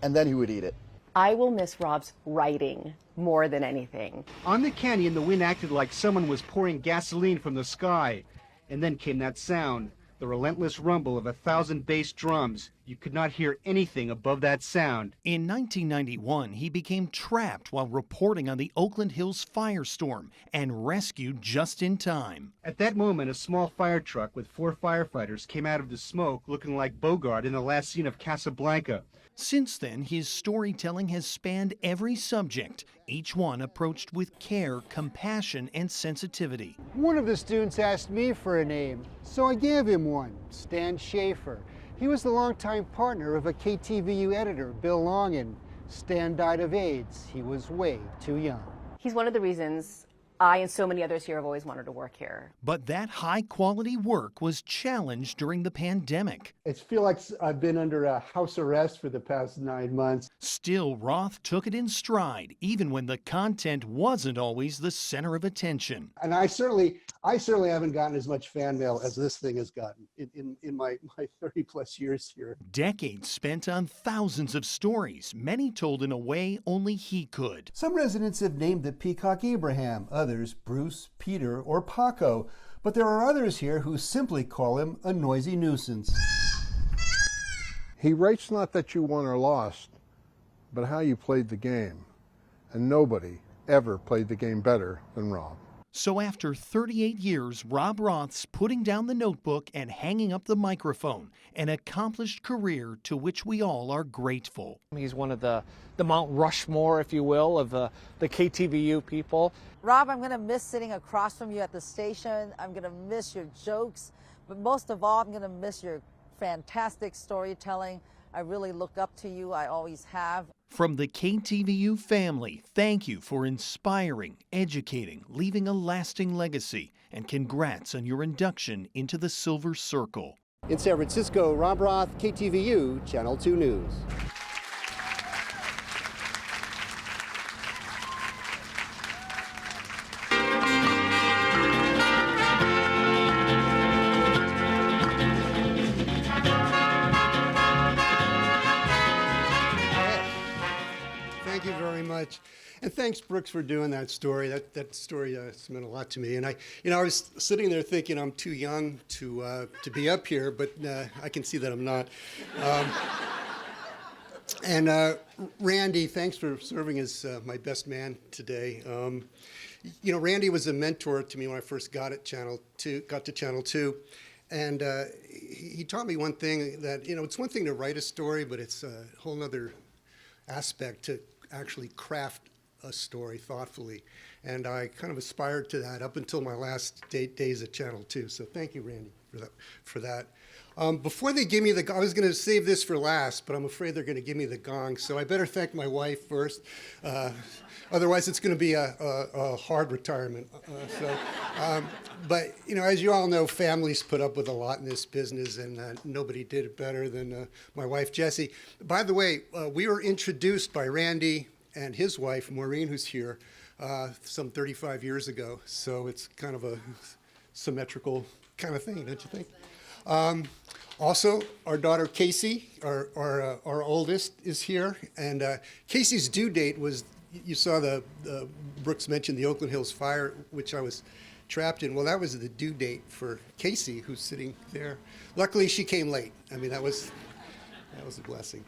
and then he would eat it. I will miss Rob's writing more than anything. On the canyon, the wind acted like someone was pouring gasoline from the sky. And then came that sound, the relentless rumble of 1,000 bass drums. You could not hear anything above that sound. In 1991, he became trapped while reporting on the Oakland Hills firestorm and rescued just in time. At that moment, a small fire truck with 4 firefighters came out of the smoke looking like Bogart in the last scene of Casablanca. Since then, his storytelling has spanned every subject, each one approached with care, compassion, and sensitivity. One of the students asked me for a name, so I gave him one, Stan Schaefer. He was the longtime partner of a KTVU editor, Bill Longan. Stan died of AIDS. He was way too young. He's one of the reasons I and so many others here have always wanted to work here. But that high-quality work was challenged during the pandemic. It feels like I've been under a house arrest for the past 9 months. Still, Roth took it in stride, even when the content wasn't always the center of attention. And I certainly haven't gotten as much fan mail as this thing has gotten in my 30-plus years here. Decades spent on thousands of stories, many told in a way only he could. Some residents have named the peacock Abraham, others Bruce, Peter, or Paco, but there are others here who simply call him a noisy nuisance. He writes not that you won or lost, but how you played the game. And nobody ever played the game better than Rob. So after 38 years, Rob Roth's putting down the notebook and hanging up the microphone, an accomplished career to which we all are grateful. He's one of the Mount Rushmore, if you will, of the KTVU people. Rob, I'm going to miss sitting across from you at the station. I'm going to miss your jokes. But most of all, I'm going to miss your fantastic storytelling. I really look up to you. I always have. From the KTVU family, thank you for inspiring, educating, leaving a lasting legacy, and congrats on your induction into the Silver Circle. In San Francisco, Rob Roth, KTVU, Channel 2 News. Thank you very much. And thanks, Brooks, for doing that story. That story meant a lot to me. And I was sitting there thinking I'm too young to be up here, but I can see that I'm not. And Randy, thanks for serving as my best man today. Randy was a mentor to me when I first got to Channel 2. And he taught me one thing that, it's one thing to write a story, but it's a whole other aspect to actually craft a story thoughtfully. And I kind of aspired to that up until my last days at Channel 2. So thank you, Randy, for that. Before they give me I was going to save this for last, but I'm afraid they're going to give me the gong. So I better thank my wife first. Otherwise, it's going to be a hard retirement. But, as you all know, families put up with a lot in this business, and nobody did it better than my wife, Jessie. By the way, we were introduced by Randy and his wife, Maureen, who's here, some 35 years ago. So it's kind of a symmetrical kind of thing, don't you think? Also, our daughter Casey, our oldest, is here. And Casey's due date was, you saw Brooks mentioned the Oakland Hills fire, which I was trapped in. Well, that was the due date for Casey, who's sitting there. Luckily, she came late. I mean, that was a blessing.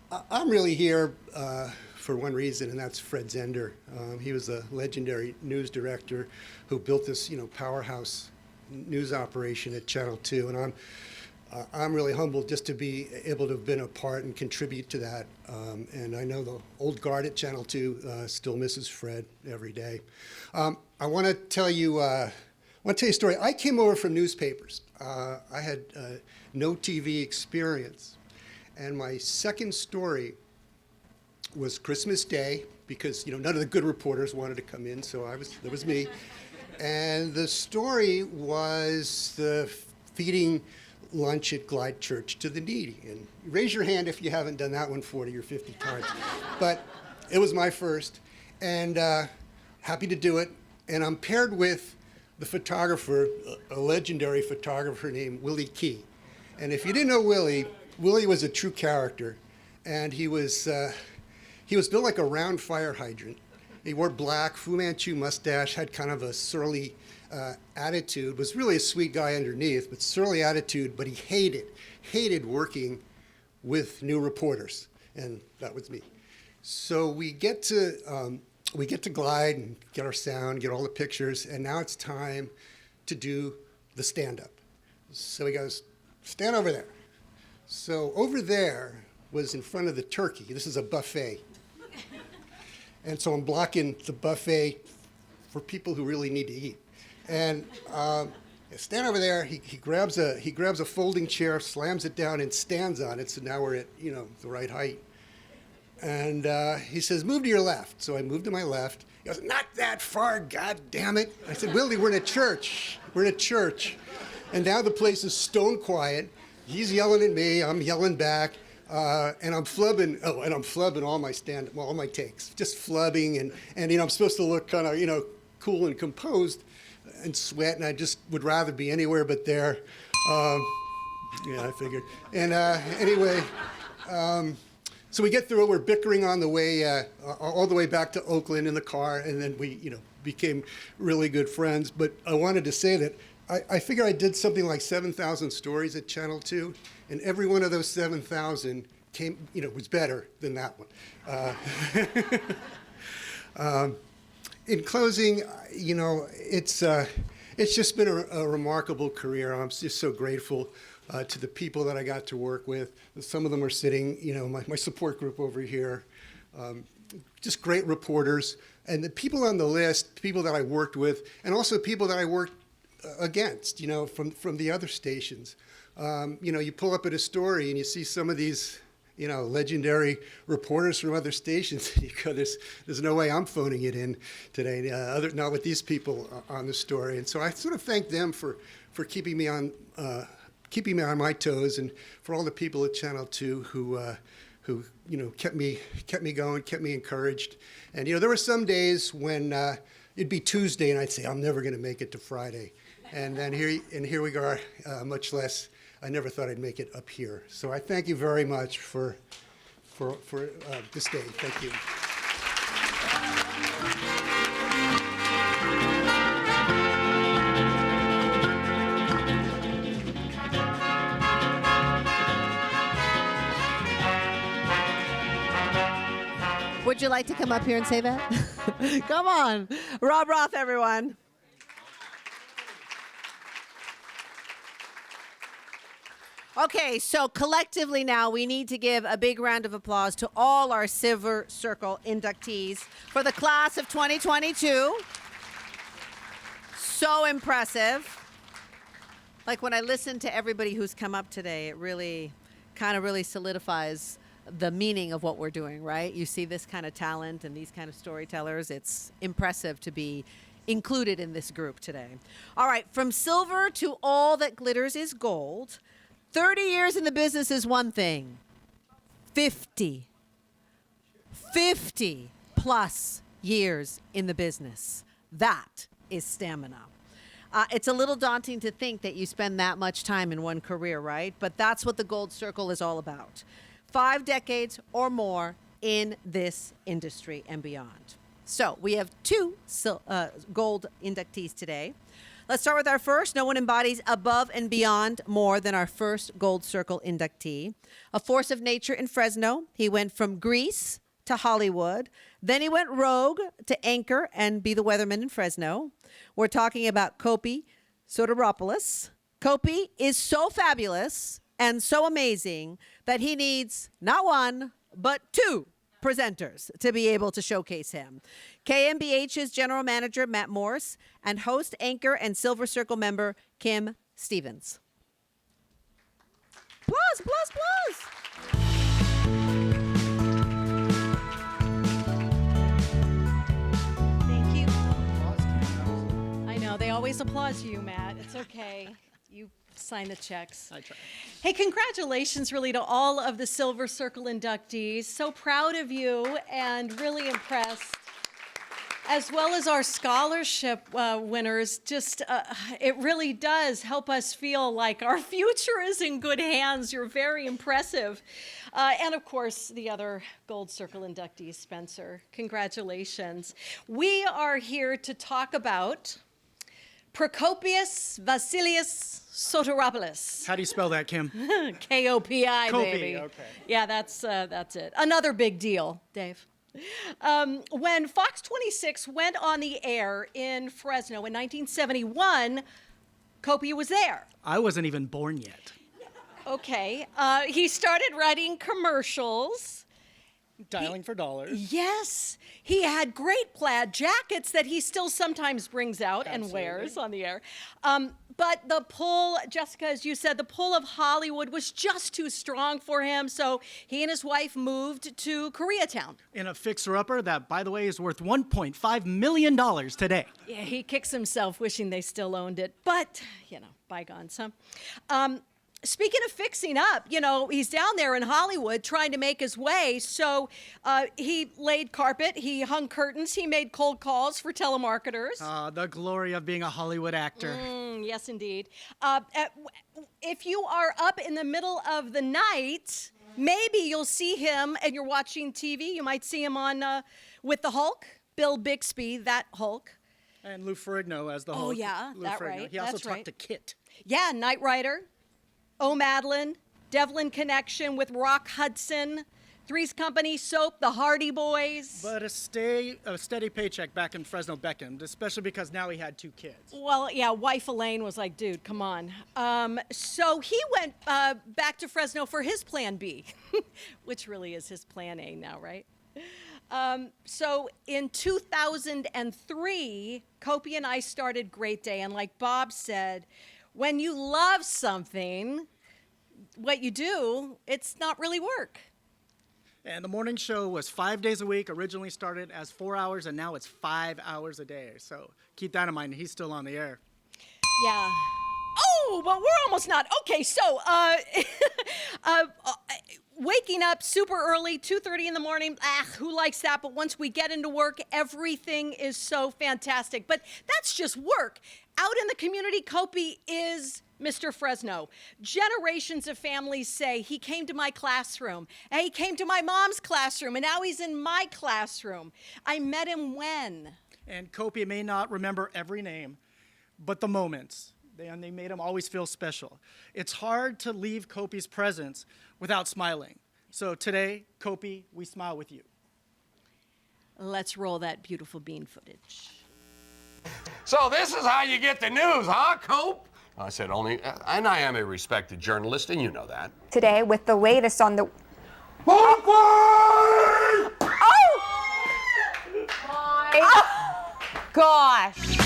I'm really here for one reason, and that's Fred Zender. He was a legendary news director who built this, powerhouse news operation at Channel 2, and I'm really humbled just to be able to have been a part and contribute to that. And I know the old guard at Channel 2 still misses Fred every day. I want to tell you a story. I came over from newspapers. I had no TV experience. And my second story was Christmas Day, because none of the good reporters wanted to come in, so there was me. And the story was the feeding lunch at Glide Church to the needy. And raise your hand if you haven't done that one 40 or 50 times. But it was my first, and happy to do it. And I'm paired with the photographer, a legendary photographer named Willie Key. And if you didn't know Willie was a true character, and he was built like a round fire hydrant. He wore black, Fu Manchu mustache, had kind of a surly attitude, was really a sweet guy underneath, but surly attitude, but he hated working with new reporters, and that was me. So we get to Glide and get our sound, get all the pictures, and now it's time to do the stand-up. So he goes, stand over there. So over there was in front of the turkey. This is a buffet. And so I'm blocking the buffet for people who really need to eat. And stand over there. He grabs a folding chair, slams it down, and stands on it. So now we're at the right height. And he says, move to your left. So I moved to my left. He goes, not that far, God damn it. I said, Willie, we're in a church. We're in a church. And now the place is stone quiet. He's yelling at me. I'm yelling back. And I'm flubbing. Oh, and I'm flubbing all my takes, just flubbing, and I'm supposed to look kind of cool and composed, and sweat, and I just would rather be anywhere but there. I figured. And anyway, so we get through it. We're bickering on the way, all the way back to Oakland in the car, and then we became really good friends. But I wanted to say that I figure I did something like 7,000 stories at Channel 2, and every one of those 7,000 was better than that one. In closing, it's just been a remarkable career. I'm just so grateful to the people that I got to work with. Some of them are sitting, my support group over here. Just great reporters, and the people on the list, people that I worked with, and also people that I worked against, from the other stations. You pull up at a story and you see some of these, legendary reporters from other stations. You go, there's no way I'm phoning it in today, not with these people on the story. And so I sort of thank them for keeping me on my toes, and for all the people at Channel 2 who kept me going, kept me encouraged. And there were some days when it'd be Tuesday and I'd say, I'm never going to make it to Friday. And then here we are, much less. I never thought I'd make it up here. So I thank you very much for for this day. Thank you. Would you like to come up here and say that? Come on. Rob Roth, everyone. Okay, so collectively now we need to give a big round of applause to all our Silver Circle inductees for the class of 2022. So impressive. Like when I listen to everybody who's come up today, it really solidifies the meaning of what we're doing, right? You see this kind of talent and these kind of storytellers. It's impressive to be included in this group today. All right, from silver to all that glitters is gold. 30 years in the business is one thing. 50 plus years in the business. That is stamina. It's a little daunting to think that you spend that much time in one career, right? But that's what the Gold Circle is all about. 5 decades or more in this industry and beyond. So we have 2 gold inductees today. Let's start with our first. No one embodies above and beyond more than our first Gold Circle inductee. A force of nature in Fresno. He went from Greece to Hollywood. Then he went rogue to anchor and be the weatherman in Fresno. We're talking about Kopi Soteropoulos. Kopi is so fabulous and so amazing that he needs not one, but 2 presenters to be able to showcase him. KMBH's general manager, Matt Morse, and host, anchor, and Silver Circle member, Kim Stevens. Applause, applause, applause. Thank you. I know, they always applaud you, Matt. It's okay. You sign the checks. I try. Hey, congratulations really to all of the Silver Circle inductees. So proud of you and really impressed. As well as our scholarship winners, just it really does help us feel like our future is in good hands. You're very impressive. And of course, the other Gold Circle inductees, Spencer, congratulations. We are here to talk about Prokopius Vasilius Soteropoulos. How do you spell that, Kim? K-O-P-I, Kopi, baby. okay. Yeah, that's it. Another big deal, Dave. When Fox 26 went on the air in Fresno in 1971, Kopi was there. I wasn't even born yet. Okay. He started writing commercials. Dialing for dollars. Yes. He had great plaid jackets that he still sometimes brings out and wears on the air. But the pull, Jessica, as you said, the pull of Hollywood was just too strong for him. So he and his wife moved to Koreatown. In a fixer-upper that, by the way, is worth $1.5 million today. Yeah, he kicks himself wishing they still owned it. But, bygones, huh? Speaking of fixing up, he's down there in Hollywood trying to make his way. So he laid carpet, he hung curtains, he made cold calls for telemarketers. The glory of being a Hollywood actor. Yes, indeed. If you are up in the middle of the night, maybe you'll see him and you're watching TV. You might see him on with the Hulk, Bill Bixby, that Hulk. And Lou Ferrigno as the Hulk. Oh, yeah, Lou that's Ferrigno. right. He also that's talked right. to Kit. Yeah, Knight Rider. Oh, Madeline, Devlin Connection with Rock Hudson, Three's Company Soap, the Hardy Boys. But a steady paycheck back in Fresno beckoned, especially because now he had 2 kids. Well, yeah, wife Elaine was like, dude, come on. So he went back to Fresno for his plan B, which really is his plan A now, right? So in 2003, Kopi and I started Great Day, and like Bob said, when you love something, what you do, it's not really work. And the morning show was 5 days a week, originally started as 4 hours, and now it's 5 hours a day. So keep that in mind. He's still on the air. Yeah. Oh, but we're almost not. Okay, so waking up super early, 2:30 in the morning, who likes that? But once we get into work, everything is so fantastic. But that's just work. Out in the community, Kopi is Mr. Fresno. Generations of families say he came to my classroom, and he came to my mom's classroom, and now he's in my classroom. I met him when? And Kopi may not remember every name, but the moments. They made him always feel special. It's hard to leave Kopi's presence without smiling. So today, Kopi, we smile with you. Let's roll that beautiful bean footage. So this is how you get the news, huh, Cope? I said only, and I am a respected journalist, and you know that. Today with the latest on the... Oh! Gosh.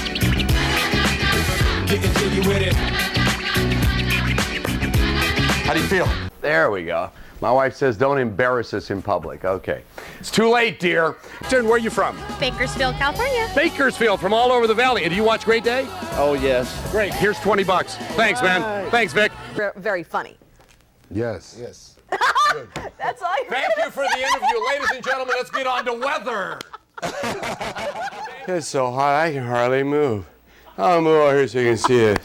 Getting to you with it. How do you feel? There we go. My wife says don't embarrass us in public. Okay. It's too late, dear. Jen, where are you from? Bakersfield, California. Bakersfield, from all over the valley. And do you watch Great Day? Oh, yes. Great. Here's $20. Thanks, man. Thanks, Vic. Very funny. Yes. Yes. That's all you Thank you for the interview. Ladies and gentlemen, let's get on to weather. It's so hot, I can hardly move. I'll move over here so you can see it.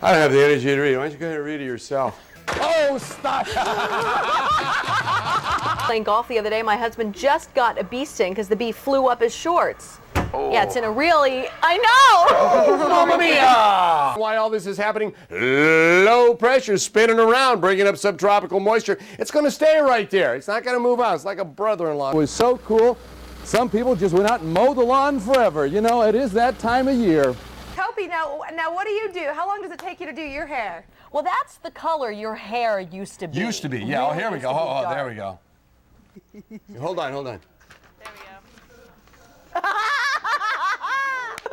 I don't have the energy to read it. Why don't you go ahead and read it yourself? Oh, stop! Playing golf the other day, my husband just got a bee sting because the bee flew up his shorts. Oh. Yeah, it's in a really... I know! Mamma mia! Why all this is happening? Low pressure spinning around, bringing up subtropical moisture. It's going to stay right there. It's not going to move on. It's like a brother-in-law. It was so cool. Some people just went out and mowed the lawn forever. You know, it is that time of year. Kopi, now what do you do? How long does it take you to do your hair? Well, that's the color your hair used to be. Used to be, yeah. Really Oh, here we used go. to be Oh, there dark. we go. Hold on. There we go.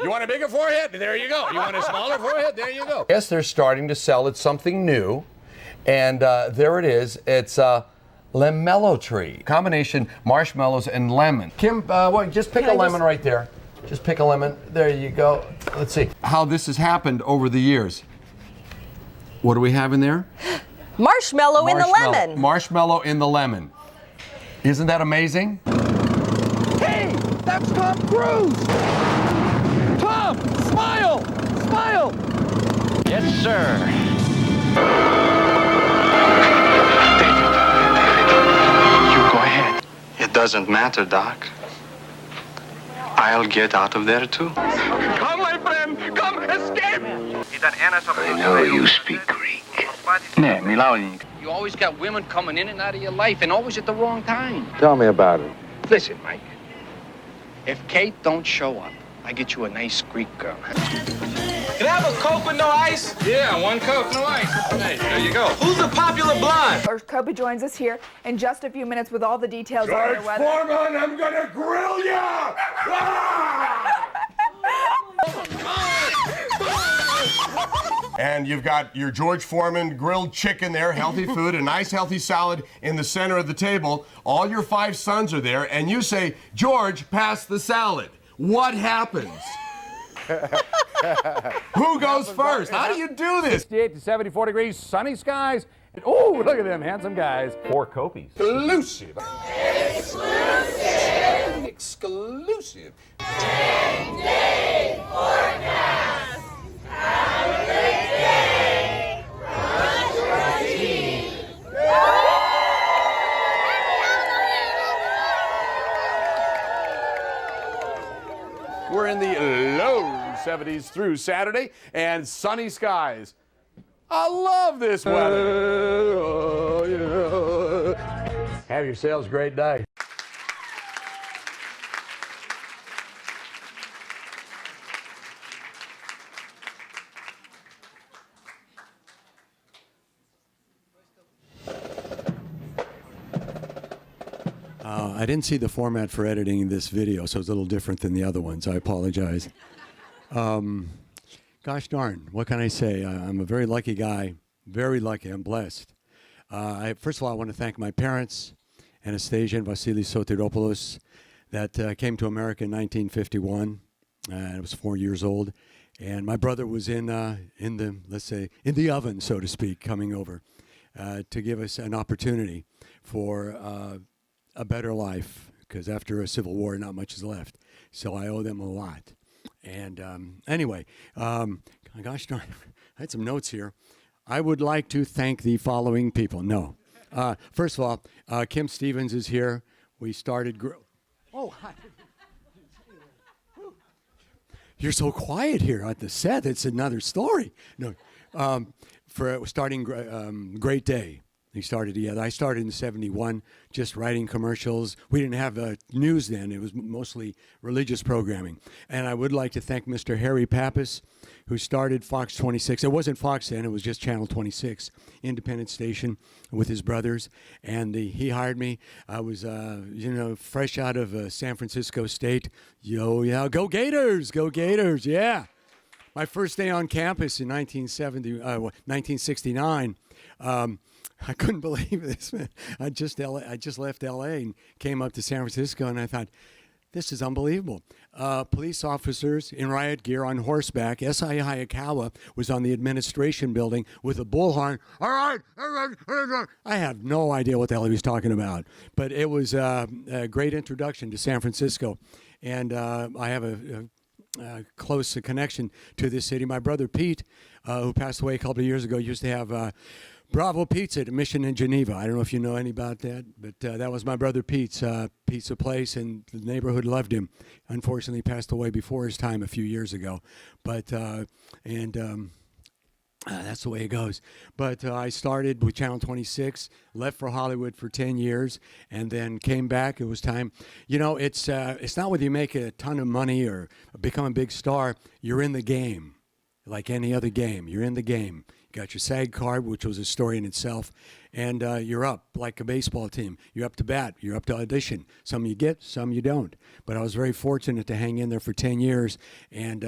You want a bigger forehead? There you go. You want a smaller forehead? There you go. Yes, they're starting to sell it something new. And there it is. It's Lemello Tree. Combination marshmallows and lemon. Kim, just pick a lemon right there. Just pick a lemon. There you go. Let's see how this has happened over the years. What do we have in there? Marshmallow in the lemon. Marshmallow in the lemon. Isn't that amazing? Hey, that's Tom Cruise! Tom, smile! Smile! Yes, sir. You go ahead. It doesn't matter, Doc. I'll get out of there too. Come, my friend! Come, escape! I know you speak Greek. You always got women coming in and out of your life, and always at the wrong time. Tell me about it. Listen, Mike. If Kate don't show up, I get you a nice Greek girl. Can I have a Coke with no ice? Yeah, one Coke, no ice. Hey, there you go. Who's the popular blonde? Kopi joins us here in just a few minutes with all the details on George your weather. Foreman, I'm gonna grill ya! And you've got your George Foreman grilled chicken there, healthy food, a nice healthy salad in the center of the table. All your 5 sons are there, and you say, George, pass the salad. What happens? Who goes first? How do you do this? 68 to 74 degrees, sunny skies. Oh, look at them handsome guys. 4 Kopis. Exclusive. Exclusive. Exclusive. 10-day forecast. Have a great day. Brush your teeth. We're in the low 70s through Saturday and sunny skies. I love this weather. Oh, yeah. Have yourselves a great day. I didn't see the format for editing this video, so it's a little different than the other ones. I apologize. Gosh darn, what can I say? I'm a very lucky guy, very lucky. I'm blessed. First of all, I want to thank my parents, Anastasia and Vasilis Sotiropoulos, that came to America in 1951. I was 4 years old, and my brother was in the, let's say, in the oven, so to speak, coming over to give us an opportunity for a better life, because after a civil war, not much is left. So I owe them a lot. And anyway, gosh darn, I had some notes here. I would like to thank the following people. No. First of all, Kim Stevens is here. We started... Oh, hi. You're so quiet here at the set. It's another story. No, for starting Great Day. They started together. I started in '71, just writing commercials. We didn't have news then. It was mostly religious programming. And I would like to thank Mr. Harry Pappas, who started Fox 26. It wasn't Fox then. It was just Channel 26, independent station with his brothers. And he hired me. I was, fresh out of San Francisco State. Yeah, go Gators, go Gators, yeah. My first day on campus in 1969, I couldn't believe this, man. I just left L.A. and came up to San Francisco, and I thought, this is unbelievable. Police officers in riot gear on horseback. S.I. Hayakawa was on the administration building with a bullhorn. All right. I have no idea what the hell he was talking about, but it was a great introduction to San Francisco, and I have a close connection to this city. My brother Pete, who passed away a couple of years ago, used to have Bravo Pizza at Mission in Geneva. I don't know if you know any about that, but that was my brother Pete's pizza place, and the neighborhood loved him. Unfortunately, he passed away before his time a few years ago, but that's the way it goes. But I started with Channel 26, left for Hollywood for 10 years, and then came back. It was time. It's not whether you make a ton of money or become a big star. You're in the game, like any other game. You're in the game. You got your SAG card, which was a story in itself, and you're up like a baseball team. You're up to bat. You're up to audition. Some you get, some you don't. But I was very fortunate to hang in there for 10 years and,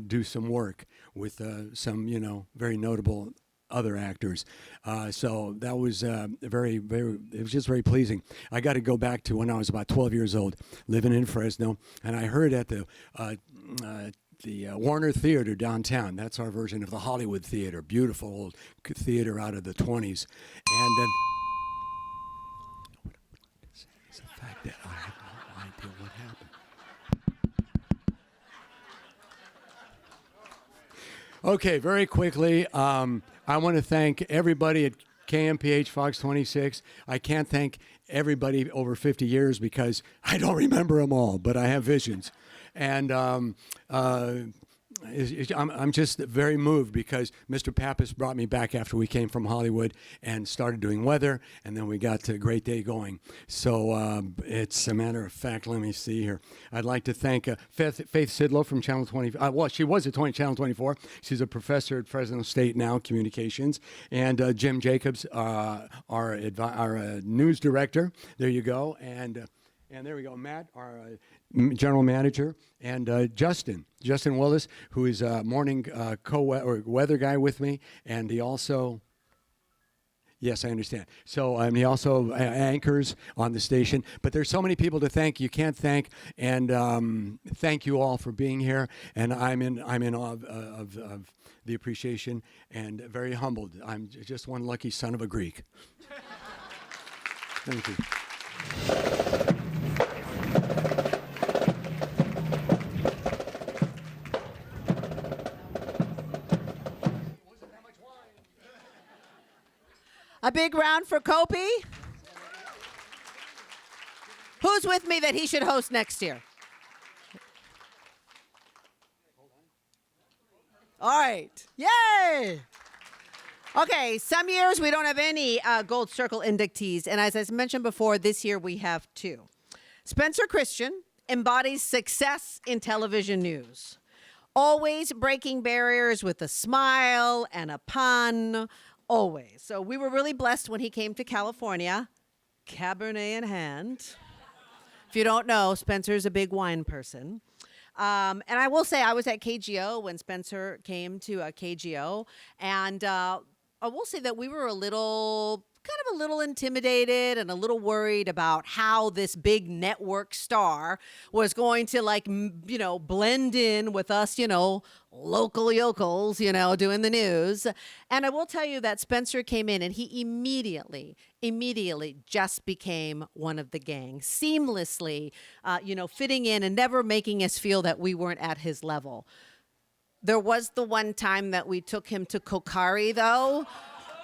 do some work with some, very notable other actors. So that was it was just very pleasing. I got to go back to when I was about 12 years old, living in Fresno, and I heard at the Warner Theater downtown. That's our version of the Hollywood Theater. Beautiful old theater out of the 20s. And then it's the fact that I have no idea what happened. Okay, very quickly, I want to thank everybody at KMPH Fox 26. I can't thank everybody over 50 years because I don't remember them all, but I have visions. And I'm just very moved because Mr. Pappas brought me back after we came from Hollywood and started doing weather, and then we got to Great Day going. So it's a matter of fact. Let me see here. I'd like to thank Faith Sidlow from Channel 20. Well, she was at Channel 24. She's a professor at Fresno State now, communications. And Jim Jacobs, our news director. There you go. And there we go. Matt, our general manager, and Justin Willis, who is a morning weather guy with me, and he also. Yes, I understand. So he also anchors on the station. But there's so many people to thank you can't thank, and thank you all for being here. And I'm in awe of the appreciation and very humbled. I'm just one lucky son of a Greek. Thank you. A big round for Kopi. Who's with me that he should host next year? All right. Yay! Okay, some years we don't have any Gold Circle inductees, and as I mentioned before, this year we have two. Spencer Christian embodies success in television news, always breaking barriers with a smile and a pun. Always. So we were really blessed when he came to California, Cabernet in hand. If you don't know, Spencer's a big wine person. And I will say I was at KGO when Spencer came to KGO. And I will say that we were a little kind of a little intimidated and a little worried about how this big network star was going to, like, blend in with us, local yokels, doing the news. And I will tell you that Spencer came in and he immediately just became one of the gang, seamlessly, fitting in and never making us feel that we weren't at his level. There was the one time that we took him to Kokari, though,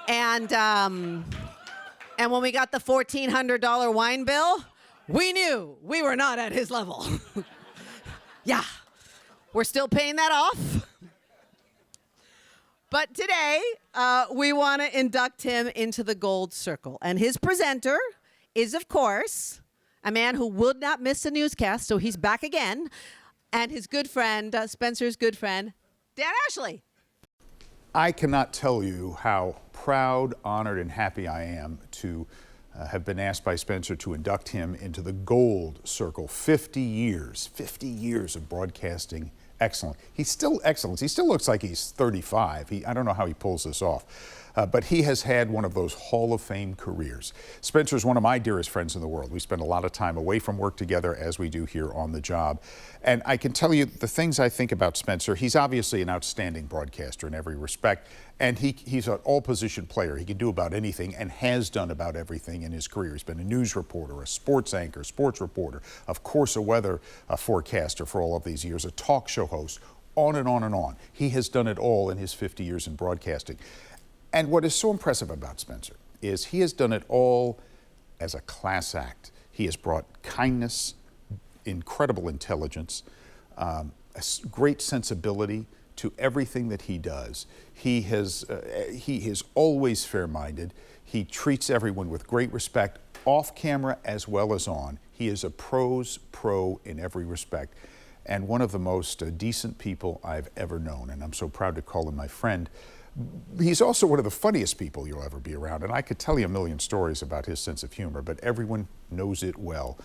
and when we got the $1,400 wine bill, we knew we were not at his level. Yeah, we're still paying that off. But today, we want to induct him into the Gold Circle. And his presenter is, of course, a man who would not miss a newscast, so he's back again, and his good friend, Spencer's good friend, Dan Ashley. I cannot tell you how proud, honored, and happy I am to have been asked by Spencer to induct him into the Gold Circle. 50 years of broadcasting excellence. He's still excellent. He still looks like he's 35. I don't know how he pulls this off. But he has had one of those Hall of Fame careers. Spencer's one of my dearest friends in the world. We spend a lot of time away from work together, as we do here on the job. And I can tell you the things I think about Spencer. He's obviously an outstanding broadcaster in every respect. And he's an all-position player. He can do about anything and has done about everything in his career. He's been a news reporter, a sports anchor, sports reporter, of course a weather forecaster for all of these years, a talk show host, on and on and on. He has done it all in his 50 years in broadcasting. And what is so impressive about Spencer is he has done it all as a class act. He has brought kindness, incredible intelligence, a great sensibility to everything that he does. He is always fair-minded. He treats everyone with great respect, off camera as well as on. He is a pro's pro in every respect, and one of the most decent people I've ever known, and I'm so proud to call him my friend. He's also one of the funniest people you'll ever be around, and I could tell you a million stories about his sense of humor, but everyone knows it well.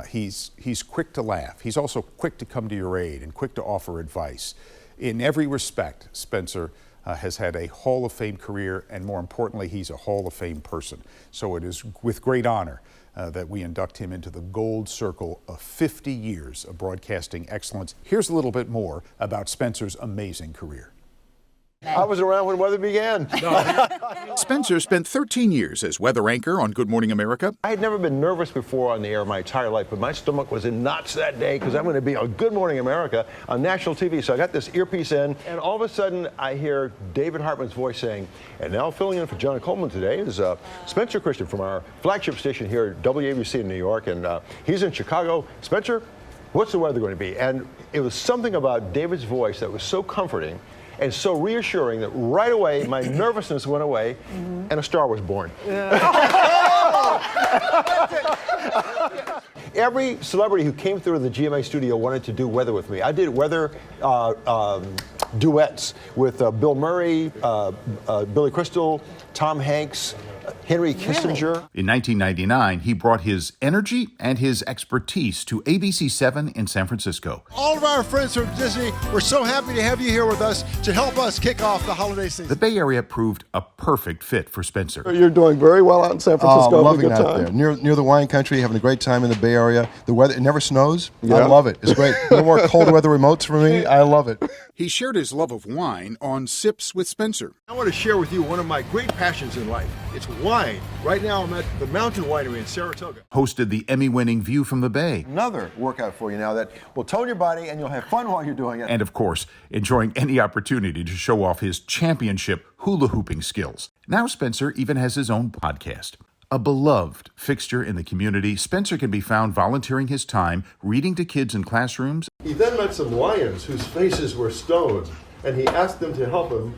He's quick to laugh. He's also quick to come to your aid and quick to offer advice. In every respect, Spencer has had a Hall of Fame career, and more importantly, he's a Hall of Fame person. So it is with great honor that we induct him into the Gold Circle of 50 years of broadcasting excellence. Here's a little bit more about Spencer's amazing career. I was around when weather began. Spencer spent 13 years as weather anchor on Good Morning America. I had never been nervous before on the air my entire life, but my stomach was in knots that day because I'm going to be on Good Morning America on national TV. So I got this earpiece in, and all of a sudden I hear David Hartman's voice saying, and now filling in for John Coleman today is Spencer Christian from our flagship station here at WABC in New York, and he's in Chicago. Spencer, what's the weather going to be? And it was something about David's voice that was so comforting and so reassuring that right away my nervousness went away and a star was born. Every celebrity who came through the GMA studio wanted to do weather with me. I did weather duets with Bill Murray, Billy Crystal, Tom Hanks, Henry Kissinger. In 1999, he brought his energy and his expertise to ABC 7 in San Francisco. All of our friends from Disney, we're so happy to have you here with us to help us kick off the holiday season. The Bay Area proved a perfect fit for Spencer. You're doing very well out in San Francisco. Loving out there. Near the wine country, having a great time in the Bay Area. The weather, it never snows. Yeah. I love it. It's great. No more cold weather remotes for me. I love it. He shared his love of wine on Sips with Spencer. I want to share with you one of my great passions in life. It's wine. Right now I'm at the Mountain Winery in Saratoga. Hosted the Emmy-winning View from the Bay. Another workout for you now that will tone your body and you'll have fun while you're doing it. And of course, enjoying any opportunity to show off his championship hula hooping skills. Now Spencer even has his own podcast. A beloved fixture in the community, Spencer can be found volunteering his time, reading to kids in classrooms. He then met some lions whose faces were stone, and he asked them to help him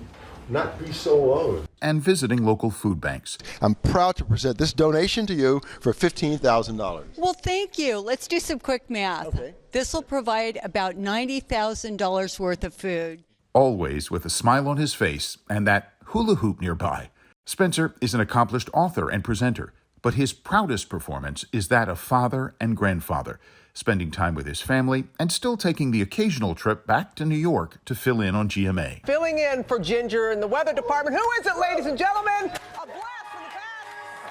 not be so alone. And visiting local food banks. I'm proud to present this donation to you for $15,000. Well, thank you. Let's do some quick math. Okay. This will provide about $90,000 worth of food. Always with a smile on his face and that hula hoop nearby. Spencer is an accomplished author and presenter, but his proudest performance is that of father and grandfather, spending time with his family and still taking the occasional trip back to New York to fill in on GMA. Filling in for Ginger in the weather department. Who is it, ladies and gentlemen? A blast from the past.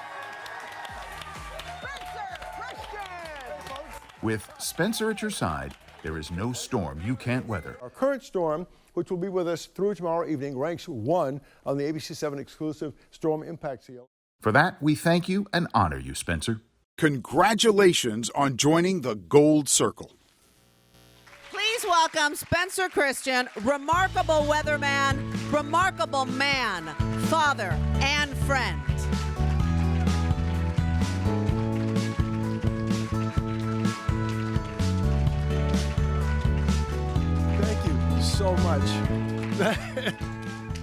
With Spencer at your side, there is no storm you can't weather. Our current storm, which will be with us through tomorrow evening, ranks 1 on the ABC7 exclusive Storm Impact Seal. For that, we thank you and honor you, Spencer. Congratulations on joining the Gold Circle. Please welcome Spencer Christian, remarkable weatherman, remarkable man, father, and friend. Thank you so much.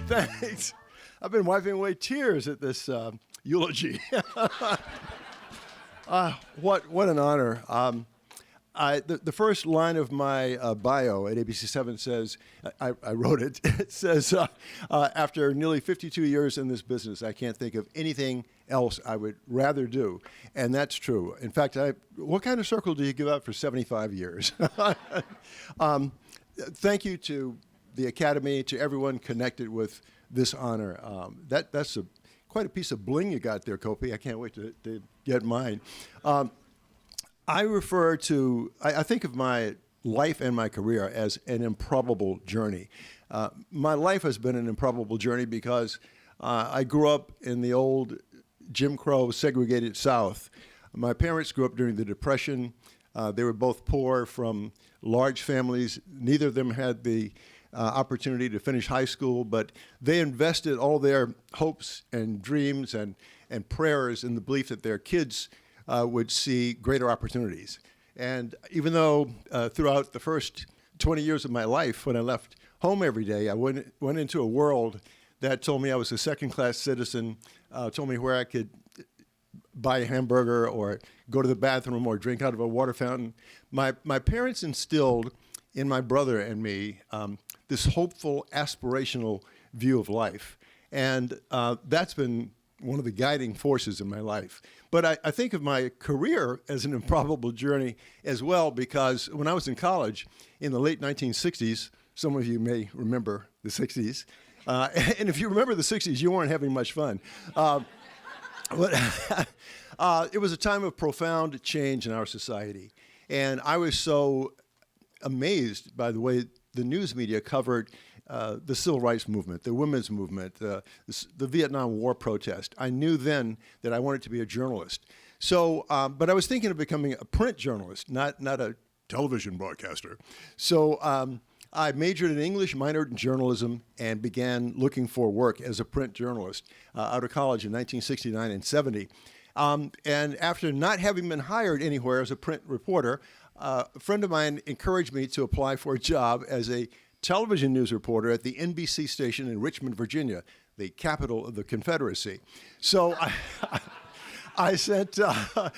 Thanks. I've been wiping away tears at this eulogy. What an honor. The first line of my bio at ABC7 says, I wrote it, it says, after nearly 52 years in this business, I can't think of anything else I would rather do. And that's true. In fact, what kind of circle do you give out for 75 years? Thank you to the Academy, to everyone connected with this honor. That's quite a piece of bling you got there, Kopi. I can't wait to get mine. I think of my life and my career as an improbable journey. My life has been an improbable journey because I grew up in the old Jim Crow segregated South. My parents grew up during the Depression. They were both poor from large families. Neither of them had the opportunity to finish high school, but they invested all their hopes and dreams and prayers in the belief that their kids would see greater opportunities. And even though throughout the first 20 years of my life, when I left home every day, I went into a world that told me I was a second-class citizen, told me where I could buy a hamburger or go to the bathroom or drink out of a water fountain. My parents instilled in my brother and me this hopeful, aspirational view of life. And that's been one of the guiding forces in my life. But I think of my career as an improbable journey as well, because when I was in college in the late 1960s, some of you may remember the 60s, and if you remember the 60s, you weren't having much fun. But it was a time of profound change in our society. And I was so amazed by the way the news media covered the civil rights movement, the women's movement, the Vietnam War protest. I knew then that I wanted to be a journalist. So, but I was thinking of becoming a print journalist, not a television broadcaster. So I majored in English, minored in journalism, and began looking for work as a print journalist out of college in 1969 and 70. And after not having been hired anywhere as a print reporter, a friend of mine encouraged me to apply for a job as a television news reporter at the NBC station in Richmond, Virginia, the capital of the Confederacy. So I sent my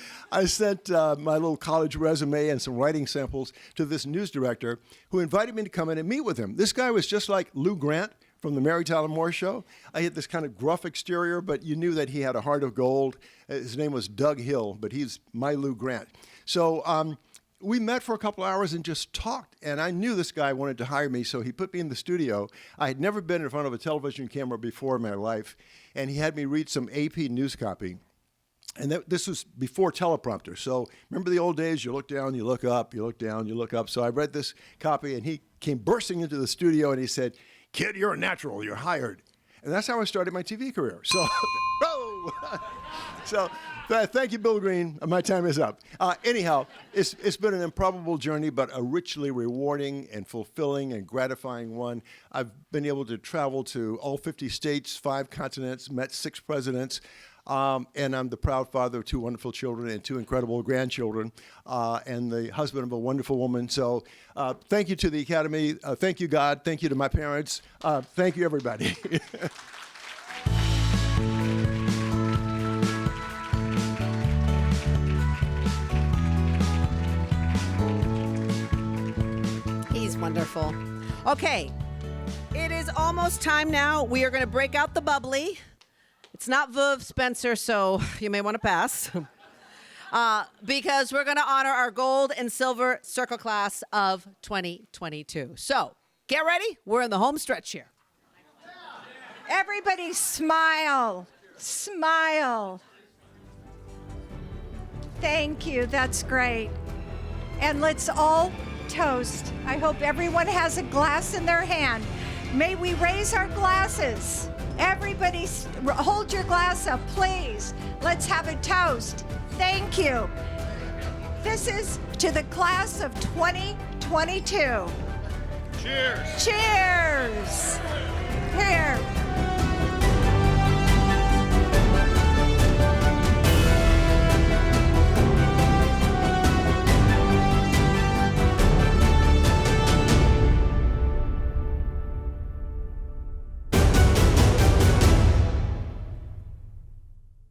little college resume and some writing samples to this news director, who invited me to come in and meet with him. This guy was just like Lou Grant from the Mary Tyler Moore Show. I had this kind of gruff exterior, but you knew that he had a heart of gold. His name was Doug Hill, but he's my Lou Grant. So we met for a couple hours and just talked, and I knew this guy wanted to hire me, so he put me in the studio. I had never been in front of a television camera before in my life, and he had me read some AP news copy. And this was before teleprompter. So remember the old days, you look down, you look up, you look down, you look up. So I read this copy, and he came bursting into the studio, and he said, "Kid, you're a natural, you're hired." And that's how I started my TV career. So, so thank you, Bill Green. My time is up. Anyhow, it's been an improbable journey, but a richly rewarding and fulfilling and gratifying one. I've been able to travel to all 50 states, 5 continents, met 6 presidents. And I'm the proud father of 2 wonderful children and 2 incredible grandchildren, and the husband of a wonderful woman. So thank you to the Academy. Thank you, God. Thank you to my parents. Thank you, everybody. He's wonderful. Okay, it is almost time now. We are going to break out the bubbly. It's not Veuve Spencer, so you may want to pass. Because we're going to honor our gold and silver circle class of 2022. So get ready. We're in the home stretch here. Everybody smile. Smile. Thank you. That's great. and let's all toast. I hope everyone has a glass in their hand. May we raise our glasses. Everybody hold your glass up, please. Let's have a toast. Thank you. This is to the class of 2022. Cheers. Cheers.